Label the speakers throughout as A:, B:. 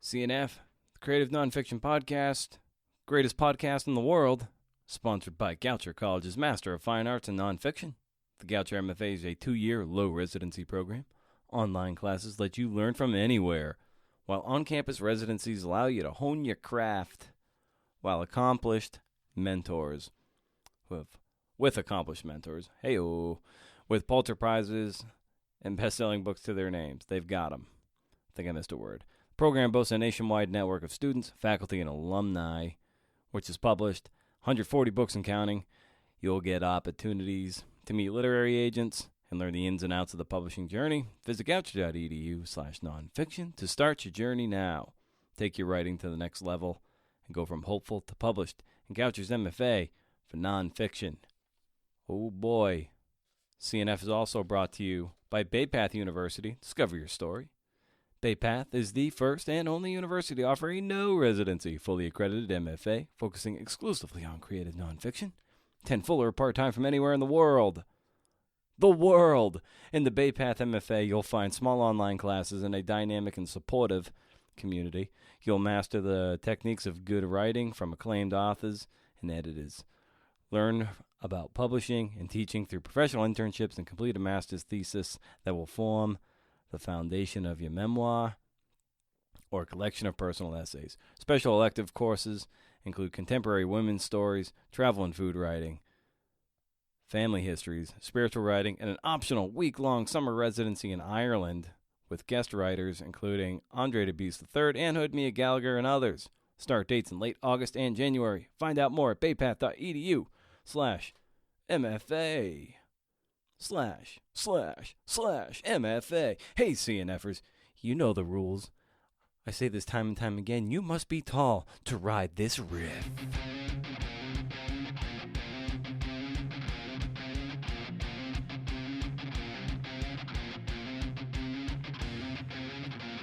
A: CNF, the Creative Nonfiction Podcast, greatest podcast in the world, sponsored by Goucher College's Master of Fine Arts in Nonfiction. The Goucher MFA is a 2-year low residency program. Online classes let you learn from anywhere, while on-campus residencies allow you to hone your craft, while accomplished mentors with accomplished mentors, with Pulitzer Prizes and best-selling books to their names. They've got them. I think I missed a word. The program boasts a nationwide network of students, faculty, and alumni, which is published 140 books and counting. You'll get opportunities to meet literary agents and learn the ins and outs of the publishing journey. Visit goucher.edu/nonfiction to start your journey now. Take your writing to the next level and go from hopeful to published in Goucher's MFA for nonfiction. Oh boy. CNF is also brought to you by Bay Path University. Discover your story. Bay Path is the first and only university offering no residency, fully accredited MFA, focusing exclusively on creative nonfiction. 10 full or part-time from anywhere in the world. The world! In the Bay Path MFA, you'll find small online classes and a dynamic and supportive community. You'll master the techniques of good writing from acclaimed authors and editors. Learn about publishing and teaching through professional internships and complete a master's thesis that will form the foundation of your memoir or a collection of personal essays. Special elective courses include contemporary women's stories, travel and food writing, family histories, spiritual writing, and an optional week-long summer residency in Ireland with guest writers including Andre DeBeese III, Anne Hood, Mia Gallagher, and others. Start dates in late August and January. Find out more at baypath.edu/MFA/MFA. Hey, CNFers, you know the rules. I say this time and time again, you must be tall to ride this riff.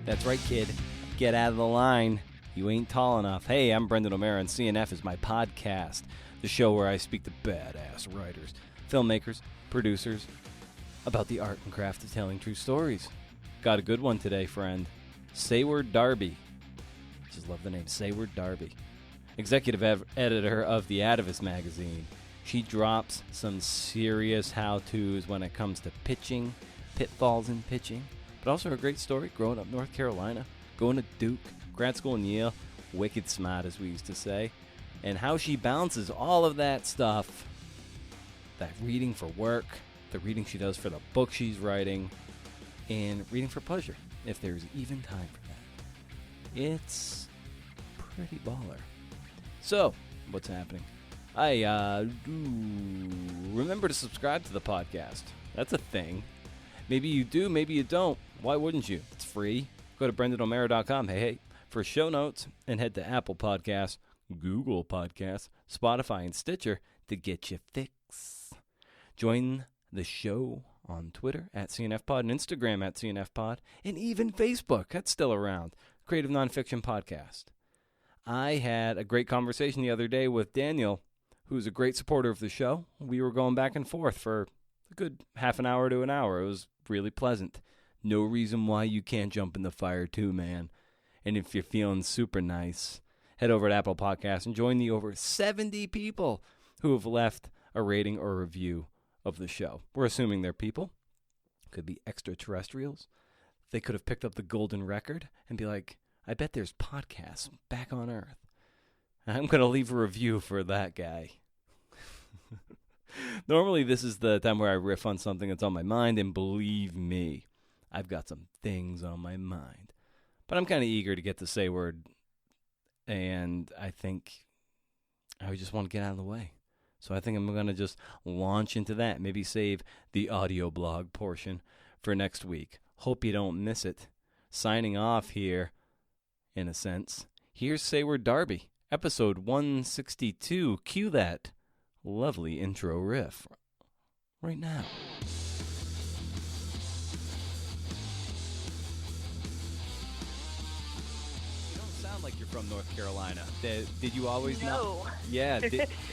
A: That's right, kid. Get out of the line. You ain't tall enough. Hey, I'm Brendan O'Mara, and CNF is my podcast, the show where I speak to badass writers, filmmakers, producers, about the art and craft of telling true stories. Got a good one today, friend. Seyward Darby. Just love the name, Seyward Darby. Executive editor of the Atavist Magazine. She drops some serious how-tos when it comes to pitching, pitfalls in pitching, but also a great story growing up North Carolina, going to Duke, grad school in Yale, wicked smart as we used to say, and how she balances all of that stuff, that reading for work, the reading she does for the book she's writing, and reading for pleasure, if there's even time for that. It's pretty baller. So, what's happening? Remember to subscribe to the podcast. That's a thing. Maybe you do, maybe you don't. Why wouldn't you? It's free. Go to BrendanO'Mara.com. Hey, for show notes, and head to Apple Podcasts, Google Podcasts, Spotify, and Stitcher to get your fix. Join the show on Twitter at CNFPod and Instagram at CNFPod, and even Facebook. That's still around. Creative Nonfiction Podcast. I had a great conversation the other day with Daniel, who's a great supporter of the show. We were going back and forth for a good half an hour to an hour. It was really pleasant. No reason why you can't jump in the fire too, man. And if you're feeling super nice, head over to Apple Podcasts and join the over 70 people who have left a rating or review of the show. We're assuming they're people. Could be extraterrestrials. They could have picked up the golden record and be like, I bet there's podcasts back on Earth. I'm going to leave a review for that guy. Normally, this is the time where I riff on something that's on my mind, and believe me, I've got some things on my mind. But I'm kind of eager to get to Seyward, and I think I just want to get out of the way. So I think I'm going to just launch into that, maybe save the audio blog portion for next week. Hope you don't miss it. Signing off here, in a sense, here's Seyward Darby, episode 162. Cue that lovely intro riff right now. Like you're from North Carolina. Did you always know? Yeah.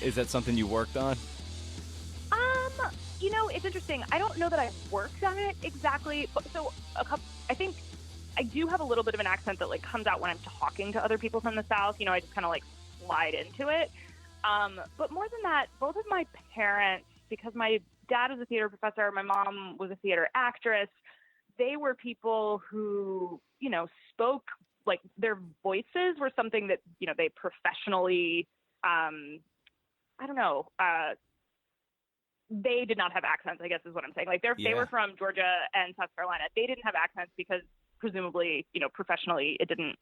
A: Is that something you worked on?
B: It's interesting. I don't know that I worked on it exactly. So I think I do have a little bit of an accent that like comes out when I'm talking to other people from the South. You know, I just kind of like slide into it. But more than that, both of my parents, because my dad was a theater professor, my mom was a theater actress, they were people who, you know, spoke, like their voices were something that, you know, they professionally, they did not have accents, I guess is what I'm saying. Like they were from Georgia and South Carolina. They didn't have accents because presumably, you know, professionally it didn't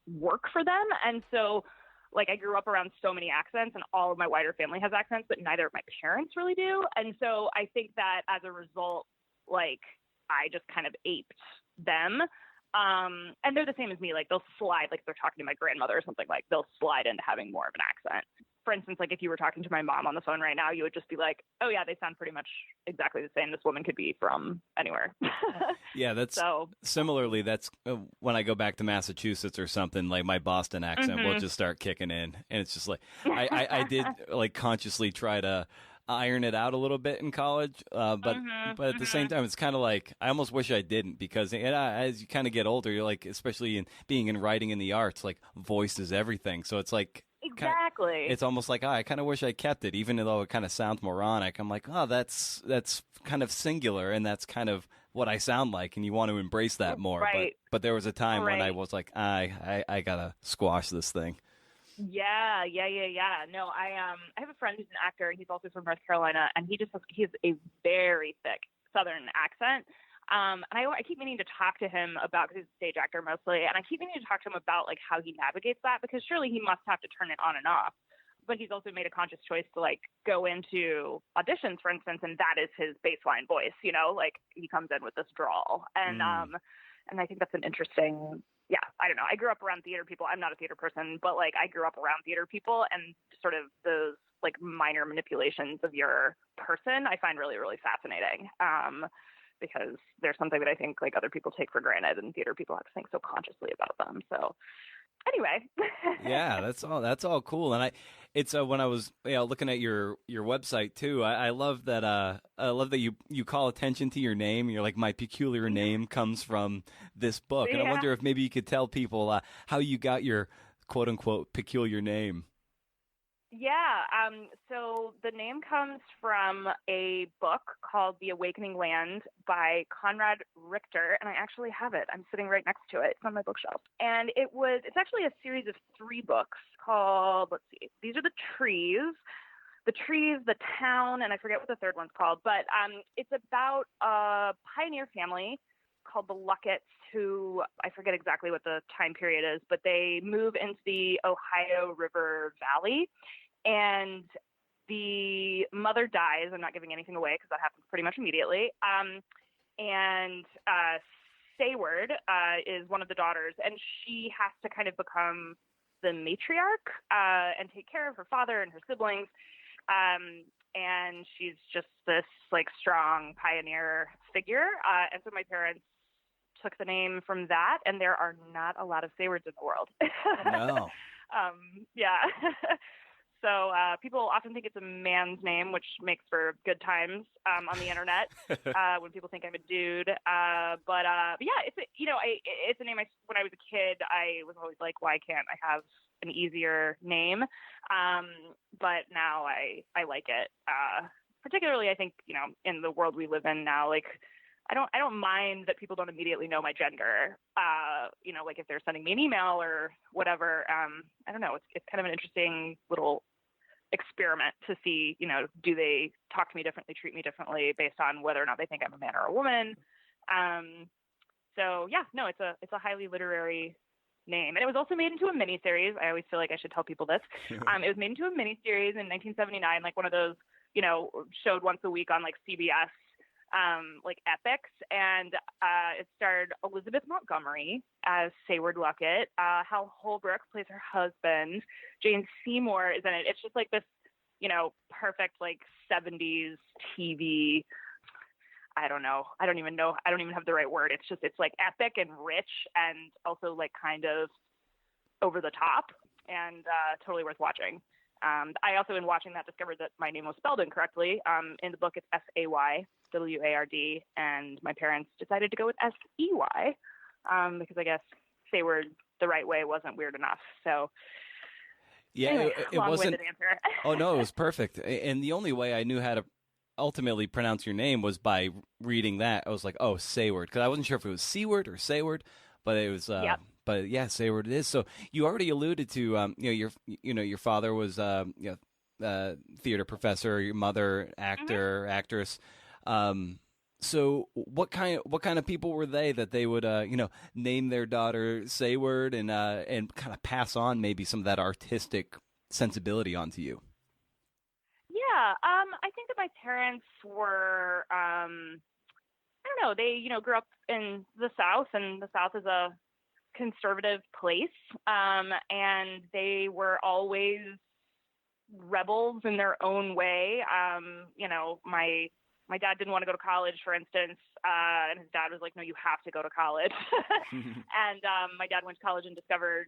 B: work for them. And so like I grew up around so many accents, and all of my wider family has accents, but neither of my parents really do. And so I think that as a result, like I just kind of aped them. And they're the same as me. Like they'll slide, like if they're talking to my grandmother or something, like they'll slide into having more of an accent. For instance, like if you were talking to my mom on the phone right now, you would just be like, oh yeah, they sound pretty much exactly the same. This woman could be from anywhere.
A: Yeah, that's similarly, that's when I go back to Massachusetts or something, like my Boston accent will just start kicking in. And it's just like, I did like consciously try to iron it out a little bit in college. But at the same time, it's kind of like, I almost wish I didn't, because as you kind of get older, you're like, especially in being in writing in the arts, like voice is everything. So it's like,
B: exactly.
A: It's almost like, I kind of wish I kept it, even though it kind of sounds moronic. I'm like, that's kind of singular, and that's kind of what I sound like, and you want to embrace that more.
B: Right.
A: But there was a time when I was like, I gotta squash this thing.
B: Yeah. No, I have a friend who's an actor. He's also from North Carolina, and he has a very thick Southern accent. And I keep meaning to talk to him about, because he's a stage actor mostly, and I keep meaning to talk to him about like how he navigates that, because surely he must have to turn it on and off. But he's also made a conscious choice to like go into auditions, for instance, and that is his baseline voice, you know, like he comes in with this drawl. And I think that's an interesting, I don't know. I grew up around theater people. I'm not a theater person, but like I grew up around theater people, and sort of those like minor manipulations of your person I find really, really fascinating. Because there's something that I think like other people take for granted, and theater people have to think so consciously about them. So anyway.
A: Yeah, that's all cool. And it's when I was looking at your website too, I love that you call attention to your name. You're like, my peculiar name comes from this book. And I wonder if maybe you could tell people how you got your quote unquote peculiar name.
B: Yeah, so the name comes from a book called The Awakening Land by Conrad Richter, and I actually have it. I'm sitting right next to it. It's on my bookshelf. And it's actually a series of 3 books called, let's see, these are the trees, the town, and I forget what the third one's called, but it's about a pioneer family called the Lucketts, who I forget exactly what the time period is, but they move into the Ohio River Valley, and the mother dies. I'm not giving anything away because that happens pretty much immediately. And Seyward is one of the daughters, and she has to kind of become the matriarch and take care of her father and her siblings. And she's just this like strong pioneer figure. And so my parents took the name from that, and there are not a lot of Seywards in the world.
A: No.
B: Yeah. So people often think it's a man's name, which makes for good times on the internet when people think I'm a dude. But yeah, it's a name. When I was a kid, I was always like, why can't I have an easier name? But now I like it. Particularly, I think, in the world we live in now, like I don't mind that people don't immediately know my gender. Like if they're sending me an email or whatever. I don't know. It's kind of an interesting little experiment to see, do they talk to me differently, treat me differently based on whether or not they think I'm a man or a woman. So yeah, no, it's a highly literary name. And it was also made into a miniseries. I always feel like I should tell people this. It was made into a miniseries in 1979, like one of those, showed once a week on like CBS, like epics. And it starred Elizabeth Montgomery as Seyward Luckett. Hal Holbrook plays her husband. Jane Seymour is in it. It's just like this, perfect like 70s TV. I don't know. I don't even have the right word. It's like epic and rich, and also like kind of over the top, and totally worth watching. I also, in watching that, discovered that my name was spelled incorrectly. In the book, it's Sayward, and my parents decided to go with Sey. because I guess Seyward the right way wasn't weird enough. So
A: Yeah,
B: anyway,
A: it wasn't.
B: answer.
A: Oh no, it was perfect. And the only way I knew how to ultimately pronounce your name was by reading that. I was like, oh, Seyward, because I wasn't sure if it was Seaward or Seyward, but it was.
B: Yep.
A: But yeah, Seyward it is. So you already alluded to, your father was, theater professor, your mother, actor, actress. So what kind of people were they that they would, name their daughter Seyward and kind of pass on maybe some of that artistic sensibility onto you?
B: Yeah, I think that my parents were, I don't know, they, grew up in the South, and the South is a conservative place, and they were always rebels in their own way. My dad didn't want to go to college, for instance, and his dad was like, no, you have to go to college. And my dad went to college and discovered,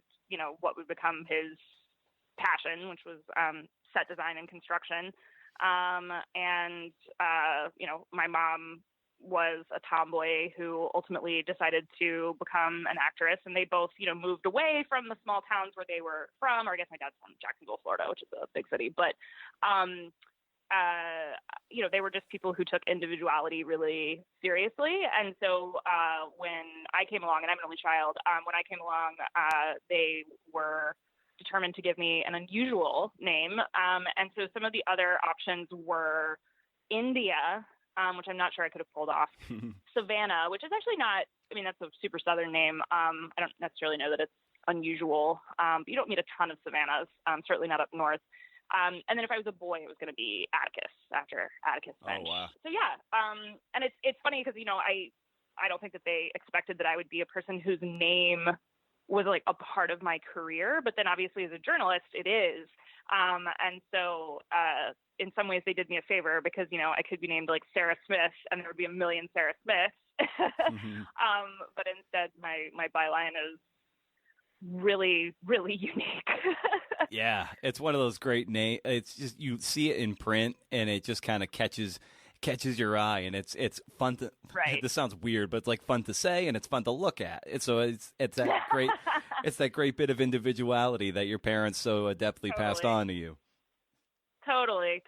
B: what would become his passion, which was set design and construction. My mom was a tomboy who ultimately decided to become an actress, and they both, moved away from the small towns where they were from, or I guess my dad's from Jacksonville, Florida, which is a big city, but, they were just people who took individuality really seriously. And so, when I came along, and I'm an only child, when I came along, they were determined to give me an unusual name. And so some of the other options were India, which I'm not sure I could have pulled off. Savannah, which is actually not, that's a super Southern name. I don't necessarily know that it's unusual, but you don't meet a ton of Savannahs, certainly not up north. And then if I was a boy, it was going to be Atticus, after Atticus Finch.
A: Oh, wow.
B: So yeah, and it's funny because, I don't think that they expected that I would be a person whose name was like a part of my career, but then obviously as a journalist, it is. And so, in some ways they did me a favor because, I could be named like Sarah Smith and there would be a million Sarah Smiths. But instead my byline is really, really unique.
A: Yeah. It's one of those great names. It's just, you see it in print and it just kind of catches your eye, and it's fun to. Right. This sounds weird, but it's like fun to say, and it's fun to look at. It's that great, it's that great bit of individuality that your parents so adeptly passed on to you. Totally.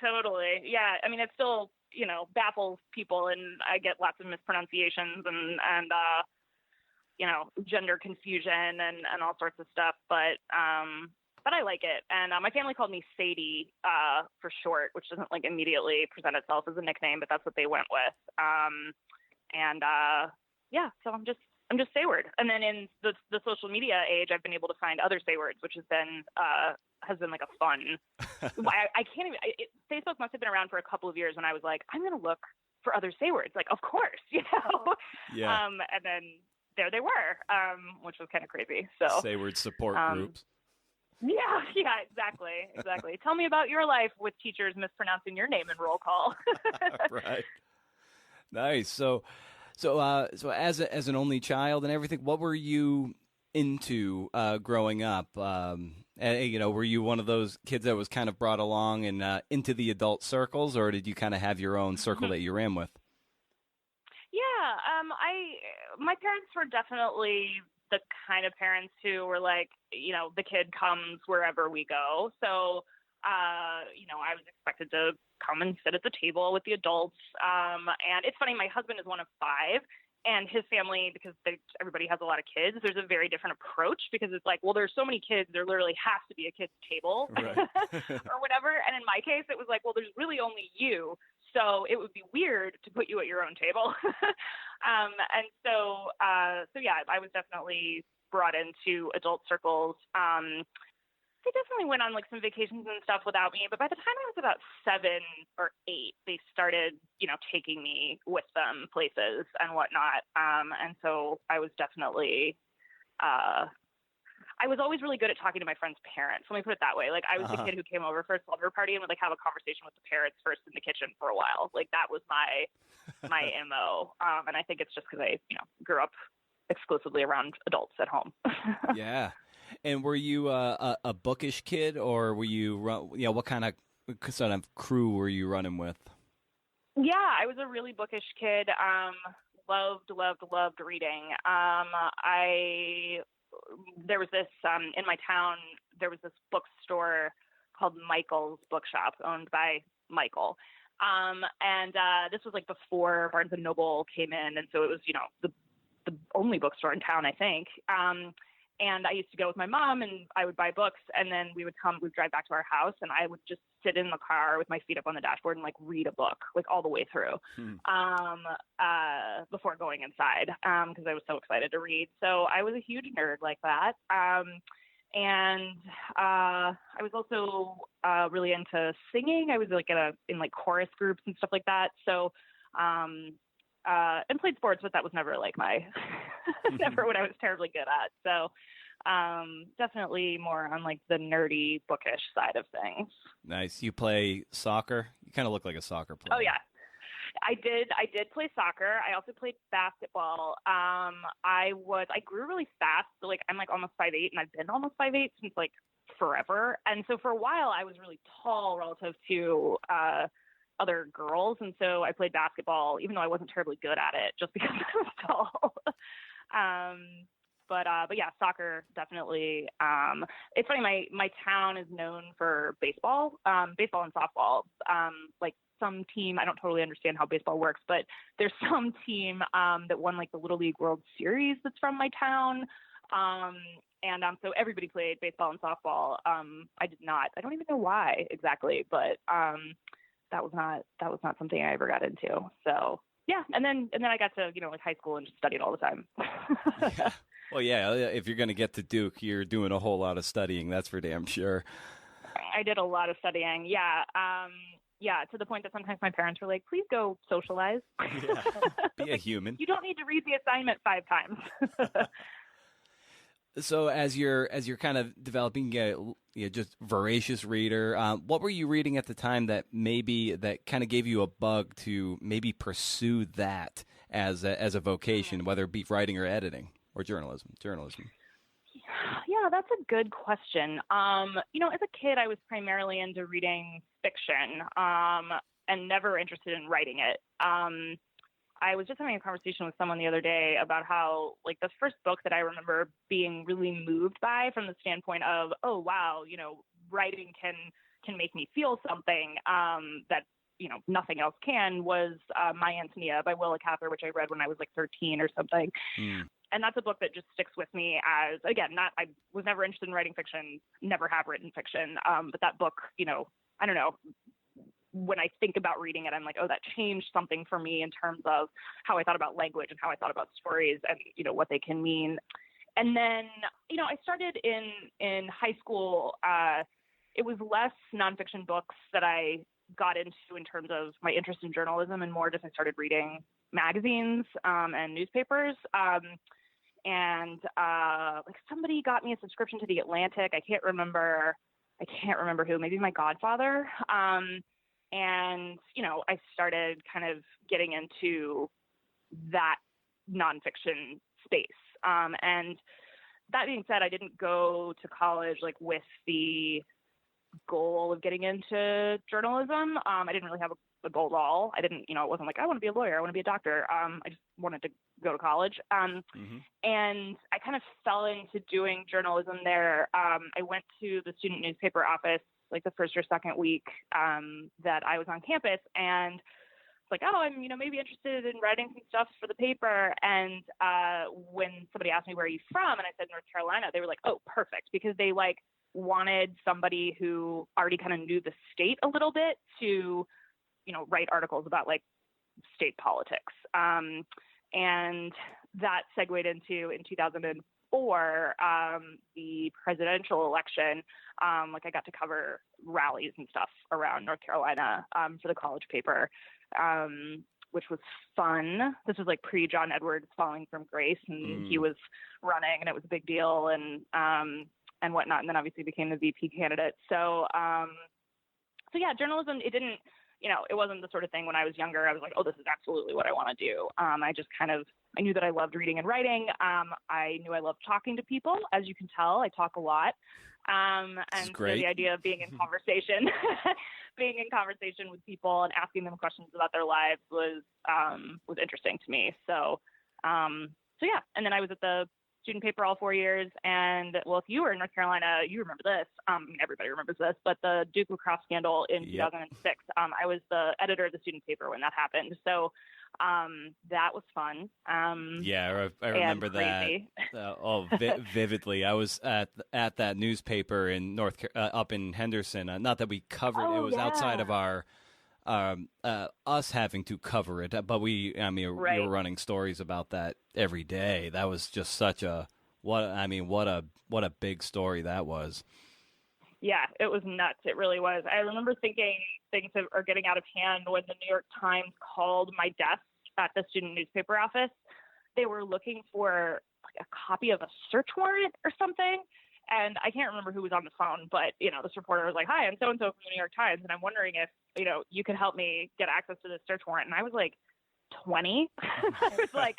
B: Yeah, it still baffles people, and I get lots of mispronunciations and gender confusion and all sorts of stuff, but I like it. And my family called me Sadie for short, which doesn't like immediately present itself as a nickname, but that's what they went with. So I'm just Seyward. And then in the social media age, I've been able to find other Seywards, which has been like a fun. I can't even. Facebook must have been around for a couple of years when I was like, I'm going to look for other Seywards. Like, of course,
A: Yeah.
B: And then there they were, which was kind of crazy. So
A: Seyward support groups.
B: Yeah, exactly. Tell me about your life with teachers mispronouncing your name in roll call.
A: Right. Nice. So as an only child and everything, what were you into growing up? Were you one of those kids that was kind of brought along and into the adult circles, or did you kind of have your own circle that you ran with?
B: Yeah, my parents were definitely the kind of parents who were like, the kid comes wherever we go. So, I was expected to come and sit at the table with the adults. And it's funny, my husband is one of 5, and his family, because everybody has a lot of kids, there's a very different approach, because it's like, well, there's so many kids, there literally has to be a kid's table, right. Or whatever. And in my case, it was like, well, there's really only you. So it would be weird to put you at your own table. Yeah, I was definitely brought into adult circles. They definitely went on like some vacations and stuff without me, but by the time I was about 7 or 8, they started, taking me with them places and whatnot. And so I was definitely, I was always really good at talking to my friends' parents. Let me put it that way. Like, I was the kid who came over for a slumber party and would like have a conversation with the parents first in the kitchen for a while. Like, that was my MO. And I think it's just because I, grew up exclusively around adults at home.
A: Yeah. And were you a bookish kid, or were you, what kind of crew were you running with?
B: Yeah, I was a really bookish kid. loved reading. There was this in my town. There was this bookstore called Michael's Bookshop, owned by Michael. And this was like before Barnes and Noble came in, and so it was, the only bookstore in town, I think. And I used to go with my mom, and I would buy books, and then we'd drive back to our house, and I would just sit in the car with my feet up on the dashboard and like read a book, like all the way through, before going inside, because I was so excited to read. So I was a huge nerd like that. And I was also really into singing. I was like in like chorus groups and stuff like that. So, and played sports, but that was never like never what I was terribly good at. So, definitely more on like the nerdy, bookish side of things.
A: Nice. You play soccer? You kind of look like a soccer player.
B: Oh yeah. I did play soccer. I also played basketball. I grew really fast. So like I'm like almost 5'8", and I've been almost 5'8" since like forever. And so for a while I was really tall relative to other girls, and so I played basketball even though I wasn't terribly good at it, just because I was tall. But yeah, soccer definitely. It's funny. My town is known for baseball and softball. Like some team, I don't totally understand how baseball works, but there's some team that won like the Little League World Series that's from my town. And so everybody played baseball and softball. I did not. I don't even know why exactly, but that was not something I ever got into. So yeah, and then I got to like high school and just studied all the time.
A: Yeah. Well, yeah, if you're going to get to Duke, you're doing a whole lot of studying. That's for damn sure.
B: I did a lot of studying. Yeah. Yeah, to the point that sometimes my parents were like, please go socialize.
A: Yeah, be a human.
B: You don't need to read the assignment 5 times.
A: So as you're kind of developing just voracious reader, what were you reading at the time that kind of gave you a bug to maybe pursue that as a vocation, whether it be writing or editing or journalism?
B: Yeah, that's a good question. As a kid, I was primarily into reading fiction and never interested in writing it. I was just having a conversation with someone the other day about how, like, the first book that I remember being really moved by from the standpoint of, oh, wow, writing can make me feel something that, nothing else can, was My Antonia by Willa Cather, which I read when I was like 13 or something. And that's a book that just sticks with me as, again, I was never interested in writing fiction, never have written fiction. But that book, I don't know, when I think about reading it, I'm like, oh, that changed something for me in terms of how I thought about language and how I thought about stories and, what they can mean. And then, I started in high school. It was less nonfiction books that I got into in terms of my interest in journalism, and more just I started reading magazines and newspapers. And like somebody got me a subscription to The Atlantic. I can't remember who, maybe my godfather. And, I started kind of getting into that nonfiction space. And that being said, I didn't go to college like with the goal of getting into journalism. I didn't really have a goal at all. I didn't, it wasn't like, I want to be a lawyer, I want to be a doctor. I just wanted to go to college. And I kind of fell into doing journalism there. I went to the student newspaper office like the first or second week that I was on campus, and it's like, oh, I'm, maybe interested in writing some stuff for the paper. And when somebody asked me, where are you from? And I said, North Carolina, they were like, oh, perfect. Because they like wanted somebody who already kind of knew the state a little bit to, write articles about like state politics. And that segued into, in 2004, the presidential election. Like I got to cover rallies and stuff around North Carolina for the college paper, which was fun. This was like pre-John Edwards falling from grace, and he was running, and it was a big deal, and whatnot. And then obviously became the VP candidate. So yeah, journalism, it didn't, it wasn't the sort of thing when I was younger I was like, oh, this is absolutely what I want to do. I just kind of I knew that I loved reading and writing. I knew I loved talking to people. As you can tell, I talk a lot. And so the idea of being in conversation, being in conversation with people and asking them questions about their lives was interesting to me. So yeah. And then I was at the student paper all 4 years. And well, if you were in North Carolina, you remember this. Everybody remembers this, but the Duke lacrosse scandal in 2006, I was the editor of the student paper when that happened. So that was fun.
A: I remember that. Vividly. I was at that newspaper in up in Henderson. Not that we covered it was outside of our us having to cover it, but we were running stories about that every day. That was just such what a big story that was.
B: Yeah, it was nuts. It really was. I remember thinking things are getting out of hand when the New York Times called my desk at the student newspaper office. They were looking for like a copy of a search warrant or something. And I can't remember who was on the phone, but, this reporter was like, "Hi, I'm so-and-so from the New York Times, and I'm wondering if, you could help me get access to this search warrant." And I was like 20. I was like,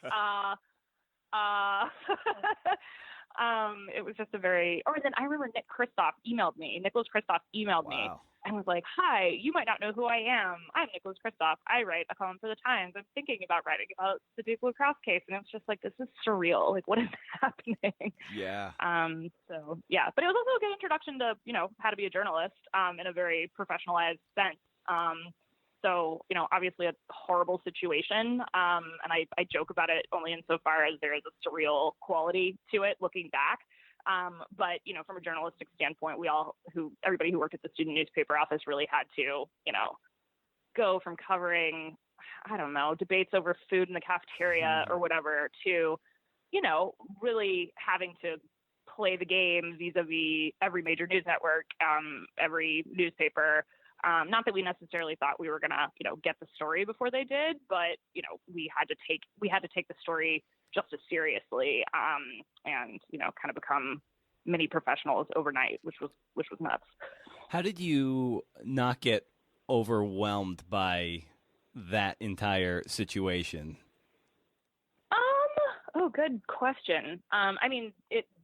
B: it was just then I remember Nicholas Kristof emailed me and was like, "Hi, you might not know who I am. I'm Nicholas Kristof. I write a column for the Times. I'm thinking about writing about the Duke lacrosse case." And it was just like, this is surreal. Like, what is happening?
A: Yeah.
B: But it was also a good introduction to, how to be a journalist in a very professionalized sense. So, obviously a horrible situation. And I joke about it only insofar as there is a surreal quality to it looking back. But, from a journalistic standpoint, everybody who worked at the student newspaper office really had to, go from covering, I don't know, debates over food in the cafeteria or whatever to, really having to play the game vis-a-vis every major news network, every newspaper. Not that we necessarily thought we were going to, get the story before they did, but, we had to take the story just as seriously, and, kind of become mini professionals overnight, which was nuts.
A: How did you not get overwhelmed by that entire situation?
B: Good question.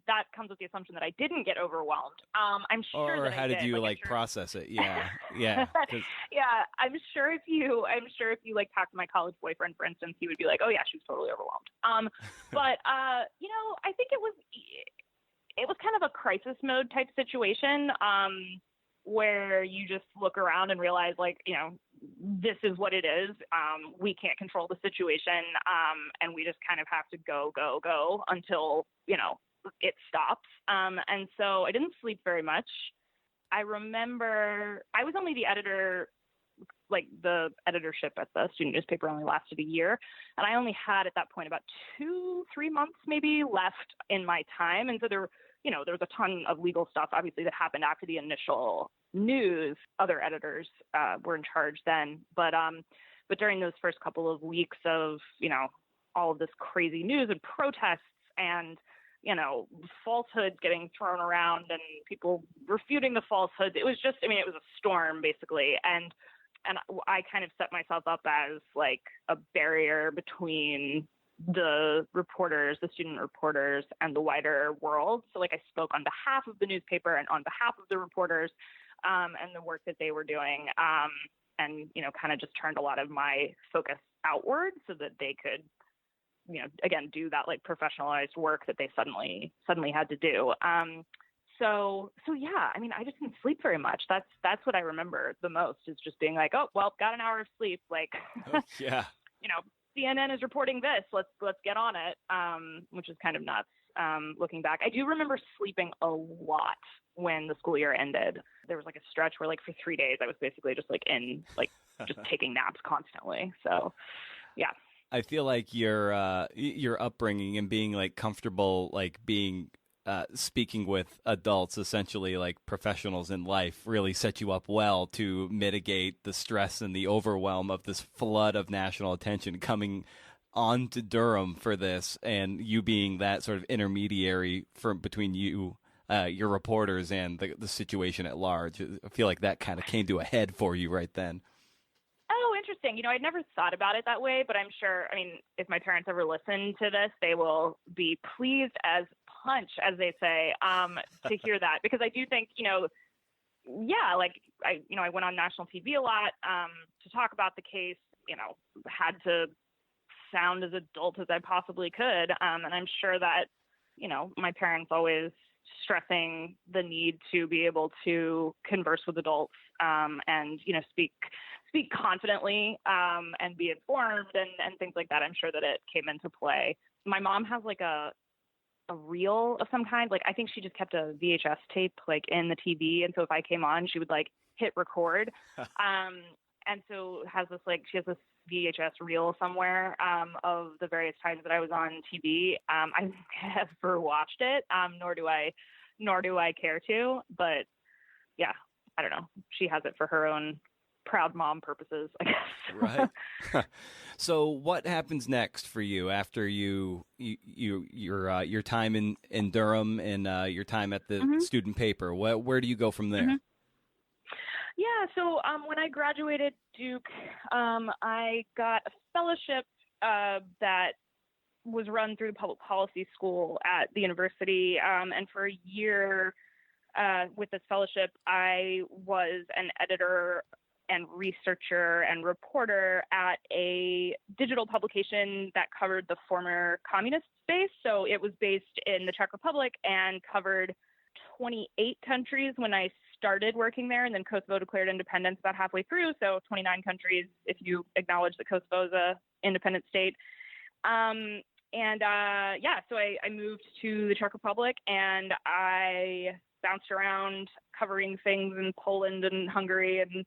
B: That comes with the assumption that I didn't get overwhelmed. I'm sure.
A: Or how did you process it? Yeah, yeah.
B: Yeah, I'm sure if you talk to my college boyfriend, for instance, he would be like, "Oh yeah, she was totally overwhelmed." But I think it was kind of a crisis mode type situation, where you just look around and realize, like, this is what it is. We can't control the situation, and we just kind of have to go until it stops. And so I didn't sleep very much. I remember I was only the editor, like the editorship at the student newspaper only lasted a year. And I only had at that point about 2-3 months maybe left in my time. And so there was a ton of legal stuff, obviously, that happened after the initial news. Other editors were in charge then. But during those first couple of weeks of, all of this crazy news and protests and, falsehoods getting thrown around and people refuting the falsehoods. It was just, it was a storm basically. And I kind of set myself up as like a barrier between the student reporters and the wider world. So like I spoke on behalf of the newspaper and on behalf of the reporters and the work that they were doing. And, kind of just turned a lot of my focus outward so that they could, again, do that like professionalized work that they suddenly had to do. So yeah, I just didn't sleep very much. That's what I remember the most, is just being like, oh, well, got an hour of sleep. Like,
A: yeah,
B: CNN is reporting this. Let's get on it. Which is kind of nuts. Looking back, I do remember sleeping a lot when the school year ended. There was like a stretch where like for 3 days I was basically just like just taking naps constantly. So yeah.
A: I feel like your upbringing and being like comfortable, like being speaking with adults, essentially like professionals in life, really set you up well to mitigate the stress and the overwhelm of this flood of national attention coming on to Durham for this, and you being that sort of intermediary between you, your reporters, and the situation at large. I feel like that kind of came to a head for you right then.
B: Oh, interesting. interesting. I'd never thought about it that way, but I'm sure, if my parents ever listen to this, they will be pleased as punch, as they say, to hear that, because I do think, I went on national TV a lot to talk about the case, had to sound as adult as I possibly could. And I'm sure that, my parents always stressing the need to be able to converse with adults and, speak confidently and be informed and things like that. I'm sure that it came into play. My mom has like a reel of some kind. Like, I think she just kept a VHS tape like in the TV. And so if I came on, she would like hit record. And so she has this VHS reel somewhere of the various times that I was on TV. I've never watched it, nor do I care to. But yeah, I don't know. She has it for her own proud mom purposes, I guess.
A: Right. So what happens next for you after your time in Durham and your time at the student paper? Where do you go from there?
B: Mm-hmm. Yeah, so when I graduated Duke, I got a fellowship that was run through the public policy school at the university. And for a year with this fellowship, I was an editor and researcher and reporter at a digital publication that covered the former communist space. So it was based in the Czech Republic and covered 28 countries when I started working there, and then Kosovo declared independence about halfway through, so 29 countries if you acknowledge that Kosovo is a independent state. So I moved to the Czech Republic, and I bounced around covering things in Poland and Hungary and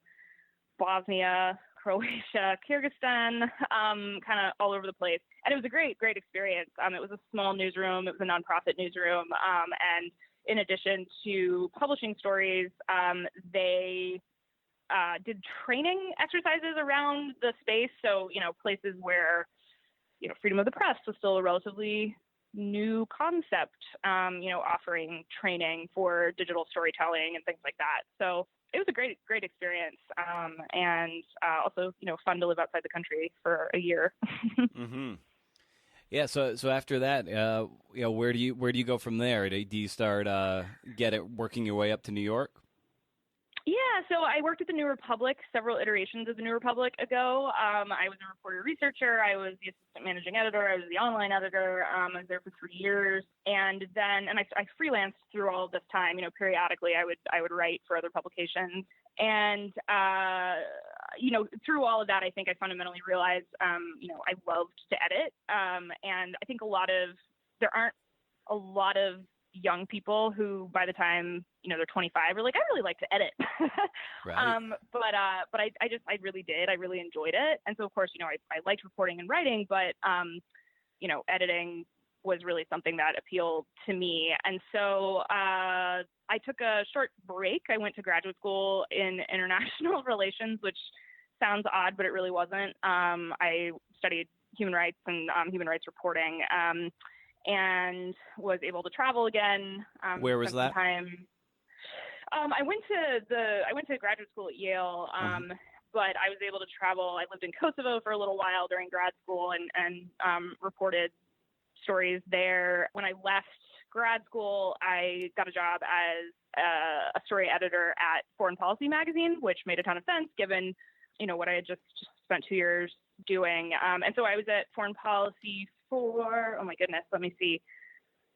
B: Bosnia, Croatia, Kyrgyzstan, kind of all over the place. And it was a great experience. It was a small newsroom. It was a nonprofit newsroom. And in addition to publishing stories, they did training exercises around the space. So, places where, freedom of the press was still a relatively new concept, offering training for digital storytelling and things like that. So it was a great experience. And also, fun to live outside the country for a year.
A: Mm-hmm. Yeah. So after that, where do you go from there? Do you start working your way up to New York?
B: Yeah, so I worked at the New Republic, several iterations of the New Republic ago. I was a reporter researcher. I was the assistant managing editor. I was the online editor. I was there for 3 years, and I freelanced through all of this time. Periodically I would write for other publications, and through all of that, I think I fundamentally realized, I loved to edit, and I think there aren't a lot of young people who by the time they're 25 are like, I really like to edit.
A: Right.
B: But I really did. I really enjoyed it. And so of course, I liked reporting and writing, but editing was really something that appealed to me. And so I took a short break. I went to graduate school in international relations, which sounds odd, but it really wasn't. I studied human rights and human rights reporting. And was able to travel again.
A: Where was that?
B: I went to graduate school at Yale, but I was able to travel. I lived in Kosovo for a little while during grad school and reported stories there. When I left grad school, I got a job as a story editor at Foreign Policy Magazine, which made a ton of sense given, what I had just spent 2 years doing. And so I was at Foreign Policy for,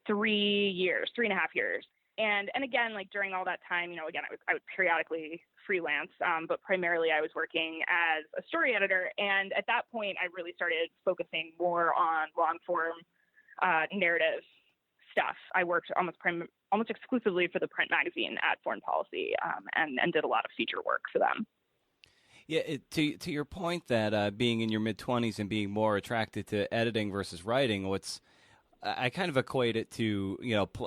B: 3.5 years. And again, like during all that time, I would periodically freelance, but primarily I was working as a story editor. And at that point, I really started focusing more on long form narrative stuff. I worked almost exclusively for the print magazine at Foreign Policy, and did a lot of feature work for them.
A: Yeah, to your point that being in your mid-20s and being more attracted to editing versus writing, I kind of equate it to,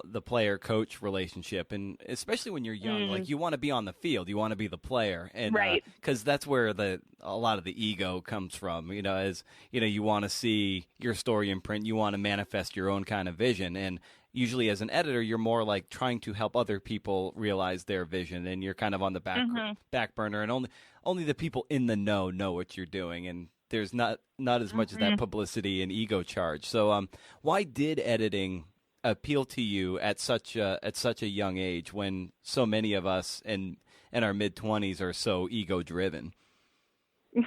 A: the player-coach relationship, and especially when you're young, like you want to be on the field, you want to be the player, and
B: right,
A: because that's where a lot of the ego comes from. As you want to see your story in print, you want to manifest your own kind of vision, and usually as an editor, you're more like trying to help other people realize their vision, and you're kind of on the back burner, and only the people in the know what you're doing, and there's not as much as that publicity and ego charge. So why did editing appeal to you at such a young age when so many of us in our mid-20s are so ego-driven?
B: Yeah,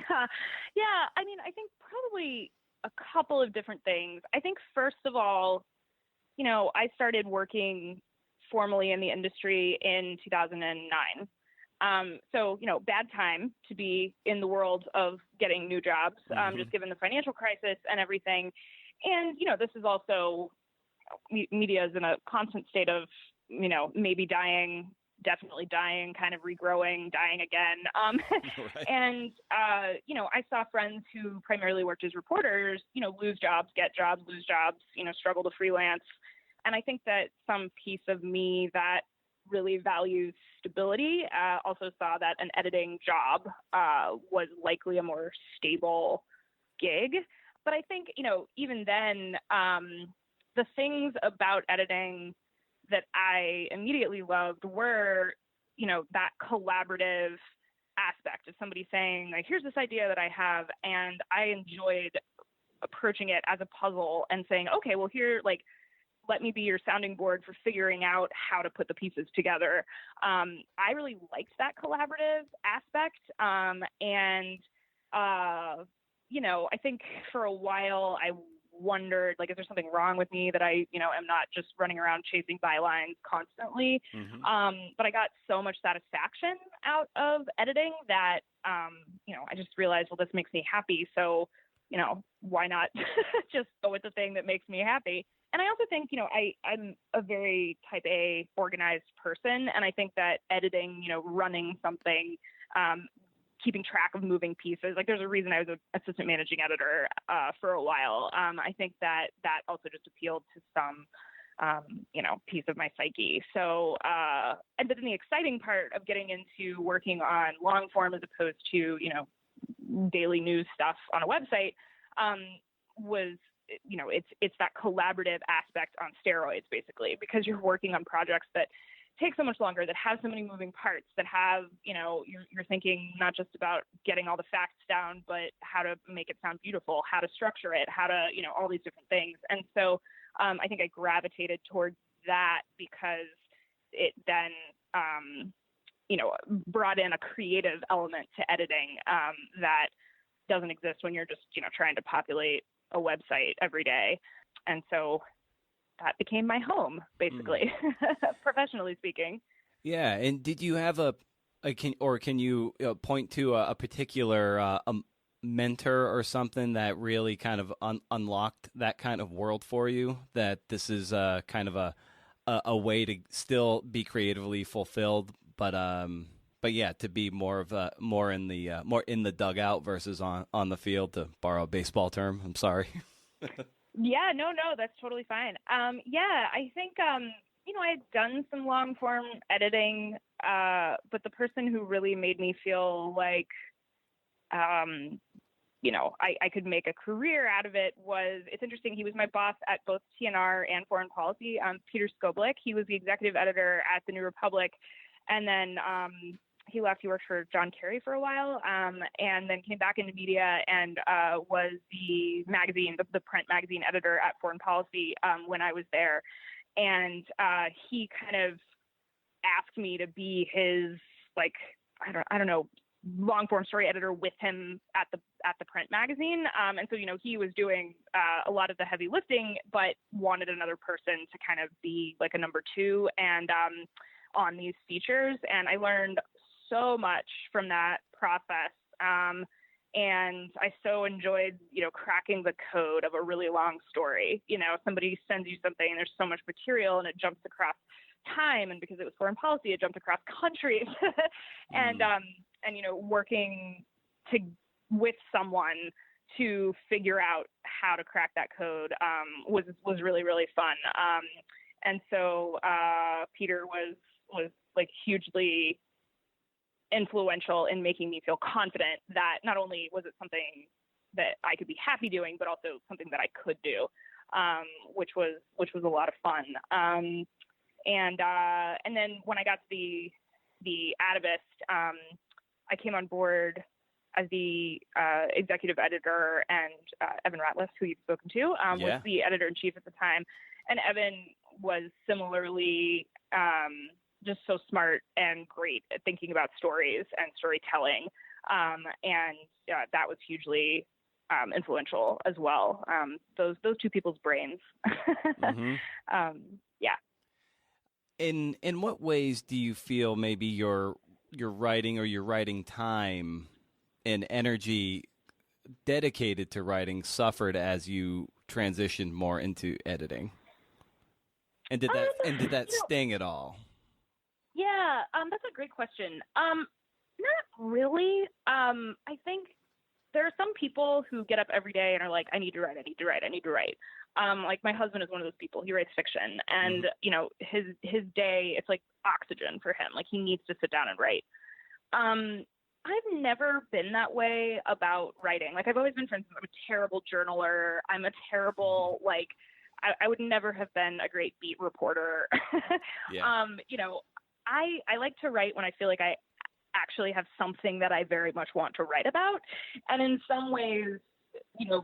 B: I mean, I think probably a couple of different things. I think first of all, I started working formally in the industry in 2009. So, bad time to be in the world of getting new jobs, just given the financial crisis and everything. And, this is also, media is in a constant state of, maybe dying, definitely dying, kind of regrowing, dying again.
A: Right.
B: And, I saw friends who primarily worked as reporters, lose jobs, get jobs, lose jobs, struggle to freelance. And I think that some piece of me that really values stability also saw that an editing job was likely a more stable gig. But I think, even then, the things about editing that I immediately loved were, that collaborative aspect of somebody saying, like, here's this idea that I have, and I enjoyed approaching it as a puzzle and saying, okay, well, here, like, let me be your sounding board for figuring out how to put the pieces together. I really liked that collaborative aspect. I think for a while I wondered, like, is there something wrong with me that I, am not just running around chasing bylines constantly? But I got so much satisfaction out of editing that, I just realized, well, this makes me happy. So, why not just go with the thing that makes me happy? And I also think, I'm a very type A organized person. And I think that editing, running something, keeping track of moving pieces, like, there's a reason I was an assistant managing editor for a while. I think that also just appealed to some, piece of my psyche. So, but then the exciting part of getting into working on long form as opposed to, daily news stuff on a website was, it's that collaborative aspect on steroids, basically, because you're working on projects that take so much longer, that have so many moving parts, that have, you're thinking not just about getting all the facts down, but how to make it sound beautiful, how to structure it, how to, all these different things. And so I think I gravitated towards that because it then, brought in a creative element to editing that doesn't exist when you're just, trying to populate a website every day. And so that became my home, basically, professionally speaking.
A: Yeah. And did you have can you point to a particular mentor or something that really kind of unlocked that kind of world for you, that this is kind of a way to still be creatively fulfilled, but yeah, to be more in the dugout versus on the field, to borrow a baseball term. I'm sorry.
B: Yeah, no, that's totally fine. I think, I had done some long form editing, but the person who really made me feel like, I could make a career out of it was, it's interesting, he was my boss at both TNR and Foreign Policy, Peter Skoblik. He was the executive editor at the New Republic. And then he left. He worked for John Kerry for a while, and then came back into media and was the print magazine editor at Foreign Policy when I was there. And he kind of asked me to be his, like, I don't know, long form story editor with him at the print magazine. And so, he was doing a lot of the heavy lifting, but wanted another person to kind of be like a number two and on these features. And I learned so much from that process. And I so enjoyed, cracking the code of a really long story. Somebody sends you something and there's so much material and it jumps across time. And because it was Foreign Policy, it jumped across countries. And working with someone to figure out how to crack that code was really, really fun. And so Peter was like hugely influential in making me feel confident that not only was it something that I could be happy doing, but also something that I could do, which was a lot of fun. And then when I got to the Atavist, I came on board as the executive editor, and Evan Ratliff, who you've spoken to, was the editor-in-chief at the time. And Evan was similarly just so smart and great at thinking about stories and storytelling. And that was hugely influential as well. Those two people's brains.
A: Mm-hmm.
B: Yeah.
A: In what ways do you feel maybe your writing or your writing time and energy dedicated to writing suffered as you transitioned more into editing? And did that sting at all?
B: Yeah, that's a great question. Not really. I think there are some people who get up every day and are like, I need to write. Like my husband is one of those people. He writes fiction, and his day, it's like oxygen for him. Like he needs to sit down and write. I've never been that way about writing. Like I've always been, for instance, I'm a terrible journaler. I'm a terrible, like, I would never have been a great beat reporter.
A: Yeah.
B: I like to write when I feel like I actually have something that I very much want to write about. And in some ways,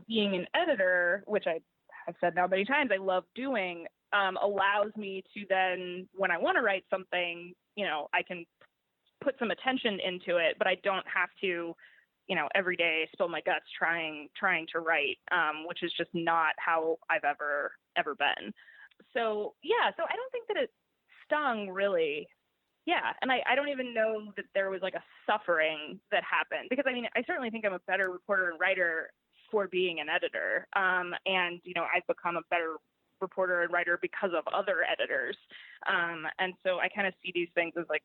B: being an editor, which I have said now many times I love doing, allows me to then, when I want to write something, I can put some attention into it, but I don't have to, every day spill my guts trying to write, which is just not how I've ever been. So, yeah, so I don't think that it stung really. Yeah. And I don't even know that there was like a suffering that happened, because I certainly think I'm a better reporter and writer for being an editor. And, I've become a better reporter and writer because of other editors. And so I kind of see these things as like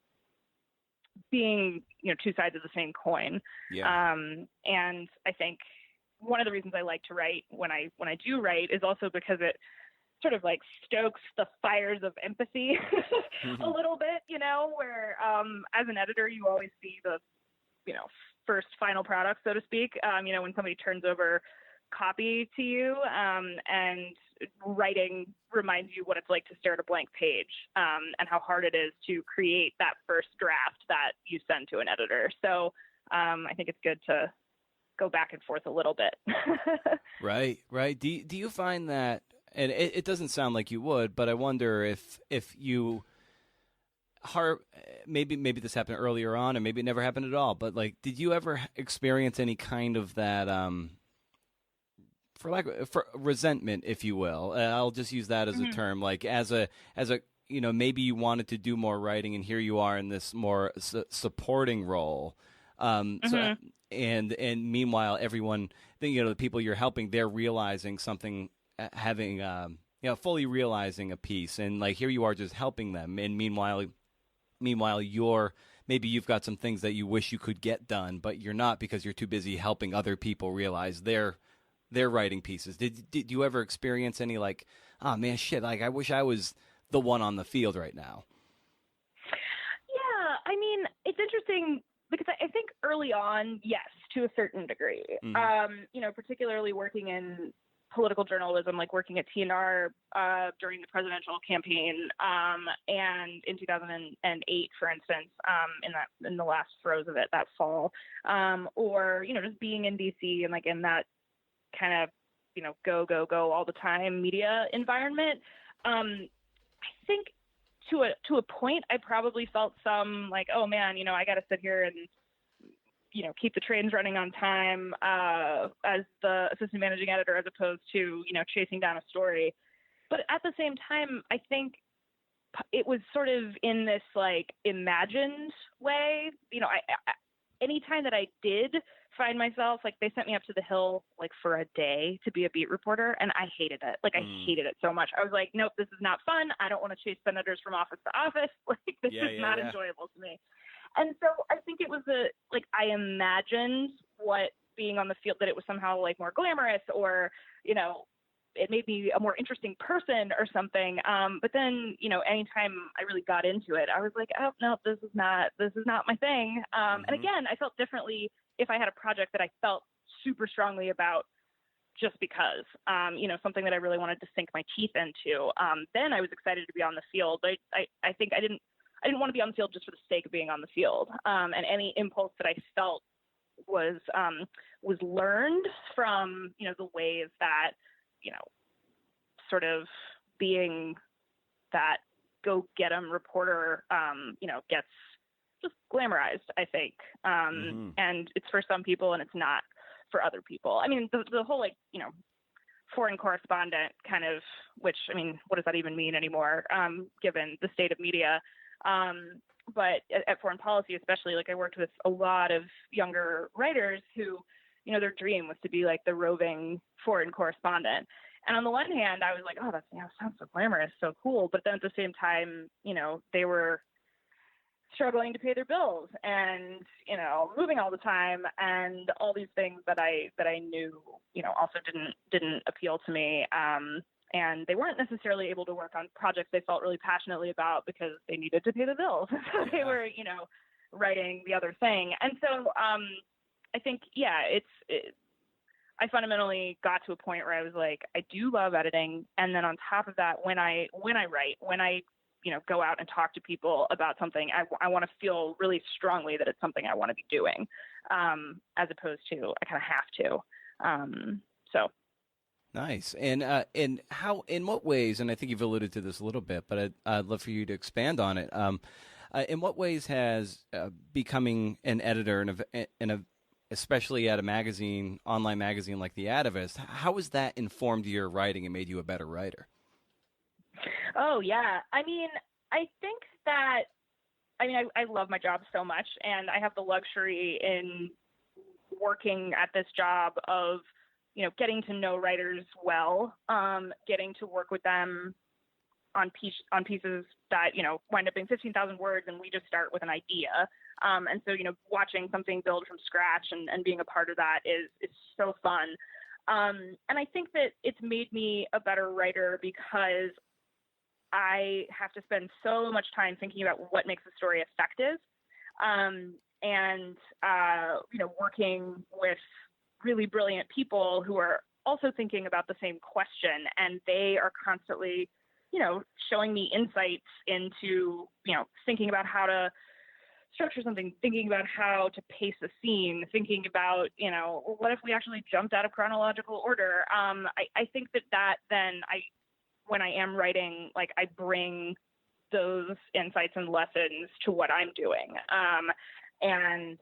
B: being, two sides of the same coin.
A: Yeah.
B: And I think one of the reasons I like to write when I do write is also because it sort of like stokes the fires of empathy a little bit, where as an editor, you always see the, first final product, so to speak, when somebody turns over copy to you, and writing reminds you what it's like to stare at a blank page, and how hard it is to create that first draft that you send to an editor. So I think it's good to go back and forth a little bit.
A: Right. Do you find that, and it doesn't sound like you would, but I wonder if you maybe this happened earlier on, and maybe it never happened at all, but like, did you ever experience any kind of that for resentment, if you will? I'll just use that as a term, like as a maybe you wanted to do more writing, and here you are in this more supporting role. So, and meanwhile, everyone, the people you're helping, they're realizing something, having fully realizing a piece, and like here you are just helping them, and meanwhile you've got some things that you wish you could get done, but you're not, because you're too busy helping other people realize their writing pieces. Did you ever experience any like, oh man, shit, like I wish I was the one on the field right now?
B: Yeah, it's interesting because I think early on, yes, to a certain degree. Particularly working in political journalism, like working at TNR during the presidential campaign, and in 2008, for instance, in the last throes of it that fall, or just being in DC and like in that kind of go all the time media environment. I think to a point, I probably felt some like, oh man, I got to sit here and keep the trains running on time as the assistant managing editor, as opposed to, chasing down a story. But at the same time, I think it was sort of in this like imagined way. I anytime that I did find myself, like they sent me up to the Hill like for a day to be a beat reporter, and I hated it. Like I hated it so much. I was like, nope, this is not fun. I don't want to chase senators from office to office. Like this is not enjoyable to me. And so I think it was I imagined what being on the field, that it was somehow like more glamorous, or, you know, it made me a more interesting person or something. But then, you know, anytime I really got into it, I was like, oh no, this is not my thing. And again, I felt differently if I had a project that I felt super strongly about, just because, you know, something that I really wanted to sink my teeth into. Then I was excited to be on the field. I think I didn't want to be on the field just for the sake of being on the field. And any impulse that I felt was learned from, you know, the ways that, you know, sort of being that go get 'em reporter, you know, gets just glamorized, I think. And it's for some people and it's not for other people. I mean, the whole, like, you know, foreign correspondent kind of, which, I mean, what does that even mean anymore, given the state of media? But at Foreign Policy, especially, like, I worked with a lot of younger writers who, you know, their dream was to be like the roving foreign correspondent. And on the one hand, I was like, oh, that, you know, sounds so glamorous, so cool. But then at the same time, you know, they were struggling to pay their bills and, you know, moving all the time and all these things that I knew, you know, also didn't appeal to me. And they weren't necessarily able to work on projects they felt really passionately about because they needed to pay the bills. So they were, you know, writing the other thing. And so I think, yeah, I fundamentally got to a point where I was like, I do love editing. And then on top of that, when I write, you know, go out and talk to people about something, I want to feel really strongly that it's something I want to be doing, as opposed to I kind of have to. So.
A: Nice. And how, in what ways, and I think you've alluded to this a little bit, but I'd love for you to expand on it. In what ways has becoming an editor especially at a magazine, online magazine like The Atavist, how has that informed your writing and made you a better writer?
B: Oh, yeah. I mean, I think that, I love my job so much, and I have the luxury in working at this job of, you know, getting to know writers well, getting to work with them on pieces that, you know, wind up being 15,000 words and we just start with an idea. And so, you know, watching something build from scratch and being a part of that is so fun. And I think that it's made me a better writer because I have to spend so much time thinking about what makes a story effective. And you know, working with really brilliant people who are also thinking about the same question, and they are constantly, you know, showing me insights into, you know, thinking about how to structure something, thinking about how to pace a scene, thinking about, you know, what if we actually jumped out of chronological order? I think that then when I am writing, like, I bring those insights and lessons to what I'm doing. And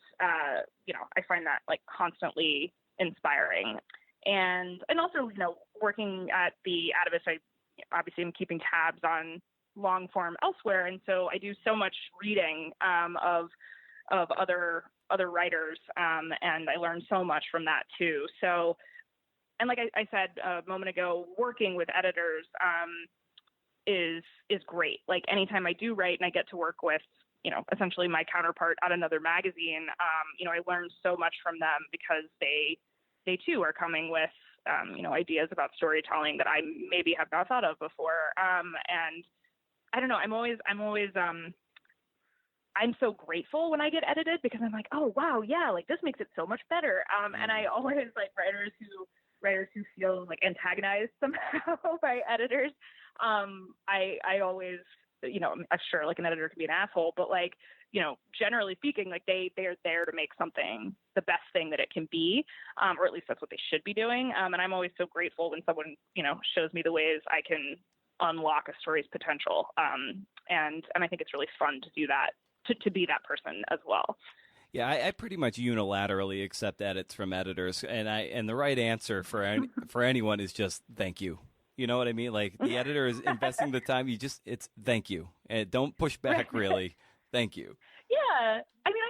B: you know, I find that, like, constantly inspiring. And also, you know, working at The Atavist, obviously I'm keeping tabs on long form elsewhere. And so I do so much reading of other writers. And I learn so much from that too. So, and like I said a moment ago, working with editors is great. Like, anytime I do write and I get to work with, you know, essentially my counterpart at another magazine, you know, I learn so much from them because they too are coming with, you know, ideas about storytelling that I maybe have not thought of before. And I don't know, I'm so grateful when I get edited because I'm like, oh wow, yeah, like, this makes it so much better. And I always like writers who feel like antagonized somehow by editors. I always, you know, I'm sure, like, an editor can be an asshole, but, like, you know, generally speaking, like, they're there to make something the best thing that it can be, or at least that's what they should be doing. And I'm always so grateful when someone, you know, shows me the ways I can unlock a story's potential. And I think it's really fun to do that, to be that person as well.
A: Yeah, I pretty much unilaterally accept edits from editors, and the right answer for anyone is just thank you. You know what I mean? Like, the editor is investing the time. It's thank you, and don't push back. Really, thank you.
B: Yeah, I mean,